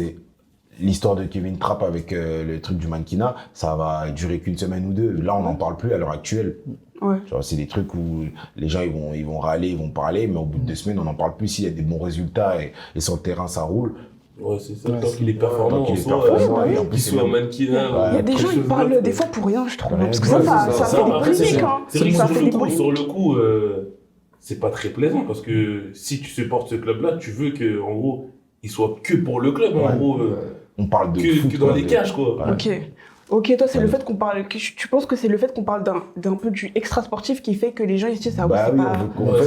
l'histoire de Kevin Trapp avec le truc du mannequinat, ça va durer qu'une semaine ou deux. Là, on n'en parle plus à l'heure actuelle. Ouais. Genre, c'est des trucs où les gens ils vont râler, ils vont parler, mais au bout de 2 semaines, on n'en parle plus. S'il y a des bons résultats et sur le terrain, ça roule. Ouais, c'est ça. Tant qu'il est performant, et en plus, qu'il soit un mannequinat. Il y a des gens, ils parlent des fois pour rien, je trouve. Parce que ça fait des après, polémiques. Hein. C'est vrai que Ça fait des polémiques. sur le coup, c'est pas très plaisant parce que si tu supportes ce club-là, tu veux que, en gros, il soit que pour le club, en gros. On parle de que foot, dans quoi, les cages, quoi. Ouais. Ok, toi, c'est le fait qu'on parle. Tu penses que c'est le fait qu'on parle d'un peu du extra sportif qui fait que les gens ils se disent ça. Bah oui, Ouais,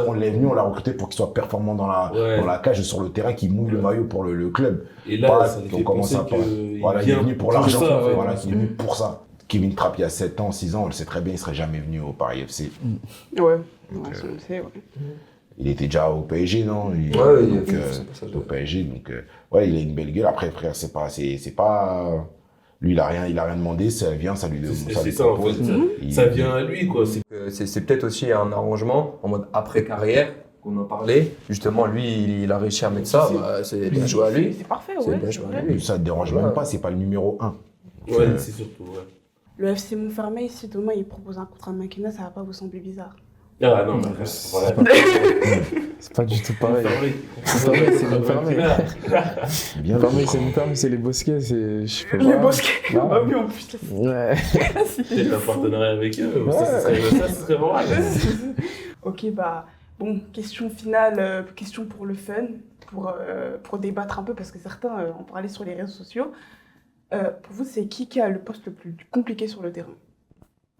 on l'a venu, on l'a recruté pour qu'il soit performant dans la cage et sur le terrain, qu'il mouille le maillot pour le club. Et là, Pas ça les qu'on fait commence penser à parler. qu'il Voilà, il est vient venu pour pour l'argent. ça, ouais. Voilà, il est venu pour ça. Kevin Trapp, il y a 7 ans, 6 ans, on le sait très bien, il serait jamais venu au Paris FC. Ouais, Donc, ça, on le sait, ouais. Il était déjà au PSG, non? Au PSG, donc ouais, il a une belle gueule. Après, frère, c'est pas. Lui, il a rien demandé, ça vient, ça lui demande. C'est ça, en fait. Ça vient à lui, quoi. C'est peut-être aussi un arrangement en mode après-carrière, qu'on en parlait. Justement, lui, il a réussi à mettre ça, c'est bien joué à lui. C'est parfait, C'est ouais. bien joué à lui. Ça ne dérange même pas, c'est pas le numéro 1. Ouais, c'est surtout, ouais. Le FC Montfermeil, si demain il propose un contrat de mannequin, ça va pas vous sembler bizarre. Ah non, mais voilà. C'est pas du tout pareil. Fermé, c'est Montfermeil. Bien Montfermeil, c'est Montfermeil, c'est les Bosquets, c'est. Je sais pas. Les Bosquets. Non. Ah oui, en plus. Ouais. Peut-être un partenariat avec eux. Ça serait vraiment mal. Ok, bah, bon, question finale, question pour le fun, pour débattre un peu, parce que certains en parlaient sur les réseaux sociaux. Pour vous, c'est qui a le poste le plus compliqué sur le terrain?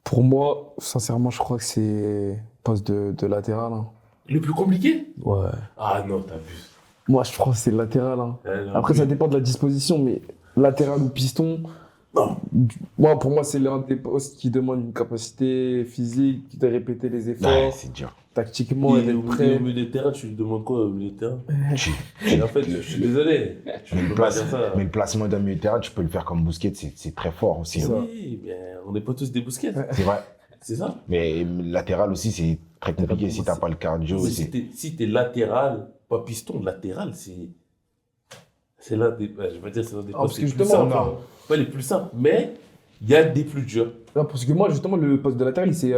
Pour moi, sincèrement, je crois que c'est poste de latéral. Hein. Le plus compliqué? Ouais. Ah non, t'abuses. Moi, je crois que c'est latéral. Hein. Après, ça dépend de la disposition, mais latéral ou piston. Non. Pour moi, c'est l'un des postes qui demande une capacité physique, de répéter les efforts. Ouais, c'est dur. tactiquement, elle est Au prête. milieu de terrain, tu lui demandes quoi au milieu de terrain? Et en fait, je suis désolé. Je Mais peux le, pas place- dire ça. mais le placement d'un milieu de terrain, tu peux le faire comme Busquets, c'est très fort aussi. C'est hein. ça. Oui, mais on n'est pas tous des bousquets. C'est vrai. C'est ça. Mais latéral aussi, c'est très compliqué si t'as pas le cardio. Mais c'est- si t'es latéral, pas piston, latéral, c'est l'un des. Je vais dire, c'est l'un des Ah, postes parce que les plus justement, simples. Pas les plus simples, mais il y a des plus durs. Non, parce que moi, justement, le poste de latéral, il s'est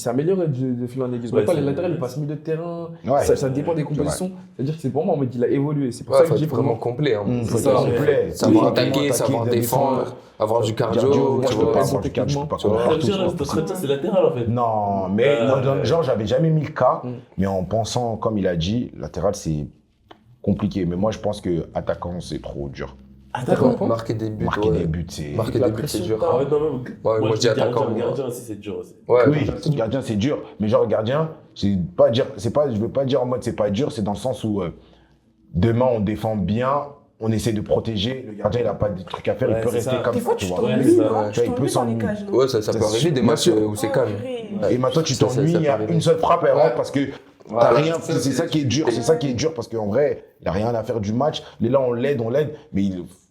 amélioré de fil en aiguille. Ouais, Pas c'est- les latérales, il passe milieu de terrain. Ouais, Ça dépend des c'est vrai. compositions. C'est-à-dire que c'est pour moi, en mode, il a évolué. C'est pour Ouais, ça que faut je dis être vraiment vraiment. complet. Hein. Faut C'est être ça. complet. Savoir Oui, attaquer, savoir défendre, avoir du cardio, moi, tu je peux vois. pas avoir du cardio, je peux pas Tu vois. courir partout, Dire, c'est pas possible. c'est latéral en fait. Non, mais moi, Ouais. genre, j'avais jamais mis le cas, Mm. mais en pensant, comme il a dit, latéral, c'est compliqué. Mais moi, je pense que attaquant, c'est trop dur. Attaquant. Marquer des buts. Marquer ouais. des buts, c'est. Marquer La des buts, c'est pression, dur. Ah ouais, non, même. moi, je dis attaquant, moi. Gardien aussi, c'est dur aussi. Ouais, Oui, gardien, c'est dur. Mais genre, gardien, je veux pas dire en mode c'est pas dur, c'est dans le sens où demain, on défend bien, on essaie de protéger. Le gardien, il a pas de trucs à faire, Ouais, il peut c'est rester ça. comme Des ça, fois, tu tu vois. Ouais, t'ennuies, c'est ça. hein, Tu vois, tu il peut t'ennuies dans les s'ennuyer. cages. non Ouais, ça peut arriver des matchs où c'est calme. Et maintenant, tu Ça t'ennuies, il y a peut une seule frappe, elle rentre Ouais. parce que t'as rien. C'est ça qui est dur, c'est ça qui est dur parce qu'en vrai, il a rien à faire du match. Il est là, on l'aide, mais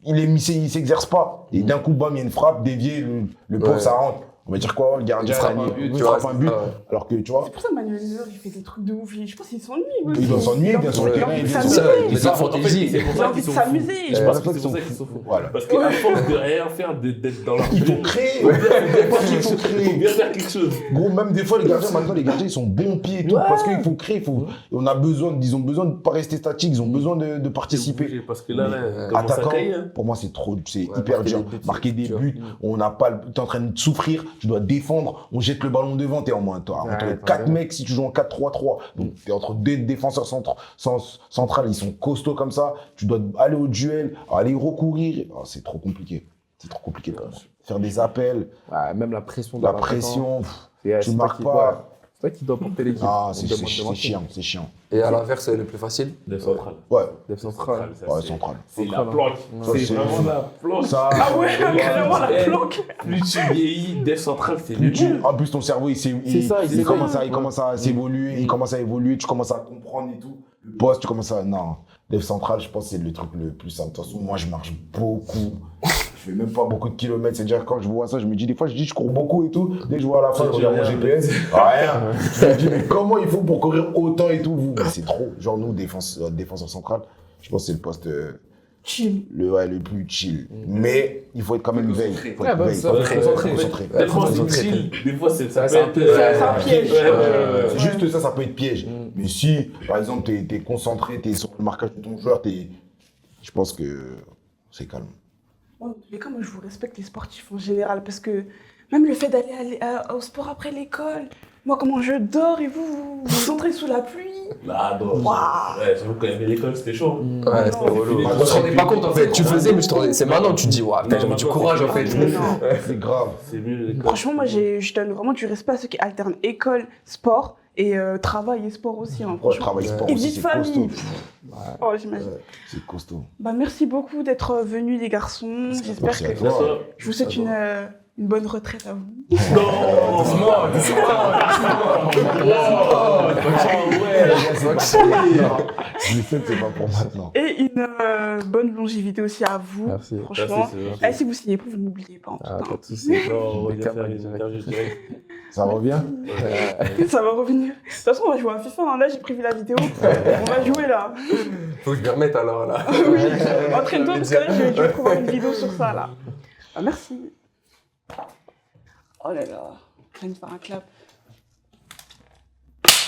il s'exerce pas. Et d'un coup, bam, il y a une frappe, déviée, le pauvre, Ouais. ça rentre. On va dire quoi, le gardien, Il frappe il un but, il tu frappe vois, un but. ouais. Alors que, tu vois, C'est pour ça que Manuel Neuer, il fait des trucs de ouf. Je pense qu'il s'ennuie. il doit s'ennuyer, bien sur le Ouais. terrain. Il il s'amuse. est- Mais ça, fantaisie. c'est pour J'ai ça envie qu'ils de sont s'amuser. fous. Je pense que Ouais. c'est pour ça qu'ils sont fous. Voilà. Parce qu'à force de rien faire, d'être dans leur Il faut jeu, créer. il faut Il faut créer. bien faire quelque chose. Gros, même des fois, les gardiens, maintenant, les gardiens, ils sont bons pieds et tout. Ouais. Parce qu'il faut créer. Ils ont besoin de pas rester statiques. Ils ont besoin de participer. Parce que là, Mais, il commence à Attaquant, cailler. Hein. pour moi, c'est Ouais, hyper marquer dur. des buts, Marquer c'est des dur. buts, on n'a pas, t'es en train de souffrir, tu dois défendre, on jette le ballon devant, t'es en moins, toi, entre Ouais, 4 t'as mecs si tu joues en 4-3-3. Donc, t'es entre deux défenseurs centrales, ils sont costauds comme ça, tu dois aller au duel, aller recourir. Oh, c'est trop compliqué. C'est trop compliqué pour moi. Faire des appels, Ouais, même la pression. la dans l'attaquant. pression, C'est tu toi marques qui pas. dois- C'est toi qui dois porter l'équipe. Ah, On c'est te demande de marquer. chiant, c'est chiant. Et à l'inverse, le plus facile. Des centrales. Ouais, Def central. Ça, ouais, c'est- central. C'est la Central, planque. Ça, C'est c'est- vraiment la planque. Ça, Ah ouais, carrément la Eh, planque. Plus tu vieillis, des centrales, c'est plus tu- nul. en plus, ton cerveau, il s'éveille. commence à s'évoluer, il commence à évoluer, tu commences à comprendre et tout. Le poste, tu commences à. Non, dev central, je pense que c'est le truc le plus simple. De toute façon, moi, je marche beaucoup. Je fais même pas beaucoup de kilomètres. C'est-à-dire, quand je vois ça, je me dis, des fois, je cours beaucoup et tout. Dès que je vois à la fin, je regarde mon GPS. Rien. Je me dis, mais comment il faut pour courir autant et tout, vous? Mais c'est trop. Genre, nous, défenseur central, je pense que c'est le poste. Chill. Le plus chill. Mais il faut être quand même veille. Il faut Ouais, être bah, veille. ça, Concentré. Tellement Ouais, c'est chill, des fois c'est Ça, ça c'est un peut peu- être. C'est un piège. Ouais, ouais, ouais. C'est juste ça, ça peut être piège. Mais si, par exemple, t'es concentré, t'es sur le marquage de ton joueur, je pense que c'est calme. Moi, dans tous les cas, moi, je vous respecte les sportifs en général parce que même le fait d'aller au sport après l'école, moi, comment je dors et vous entrez sous la pluie. Ah non, Waouh. ouais, j'avoue quand il y avait l'école, c'était chaud. Ouais, c'était relou. Bah, On se rendait pas compte en fait. Tu faisais, mais c'est maintenant tu te dis, waouh, putain, j'avais du courage en fait. Non. C'est grave. C'est mieux l'école. Franchement, moi, je donne vraiment du respect à ceux qui alternent école, sport et travail et sport aussi. Hein, Moi, je franchement. travaille sport Et aussi, vie de c'est famille. costaud. Oh, j'imagine. C'est costaud. Bah, merci beaucoup d'être venus, les garçons. J'espère Merci à que toi. je vous souhaite une bonne retraite à vous. Non, Je le sais que c'est pas pour maintenant. Et une bonne longévité aussi à vous. Merci. Franchement. Merci, Et si vous signez pas, vous n'oubliez pas. En tout Ah, cas. pas de soucis. Non, on va Des faire câbles une direct. interview directe. Ça revient? Ça va revenir. De toute façon, on va jouer à FIFA. Hein. Là, j'ai prévu la vidéo. On va jouer là. Faut que je me remette alors là. Oui. Entraîne-toi parce que là, je vais prévoir une vidéo sur ça là. Ah, merci. Oh là là. Je viens de faire un clap.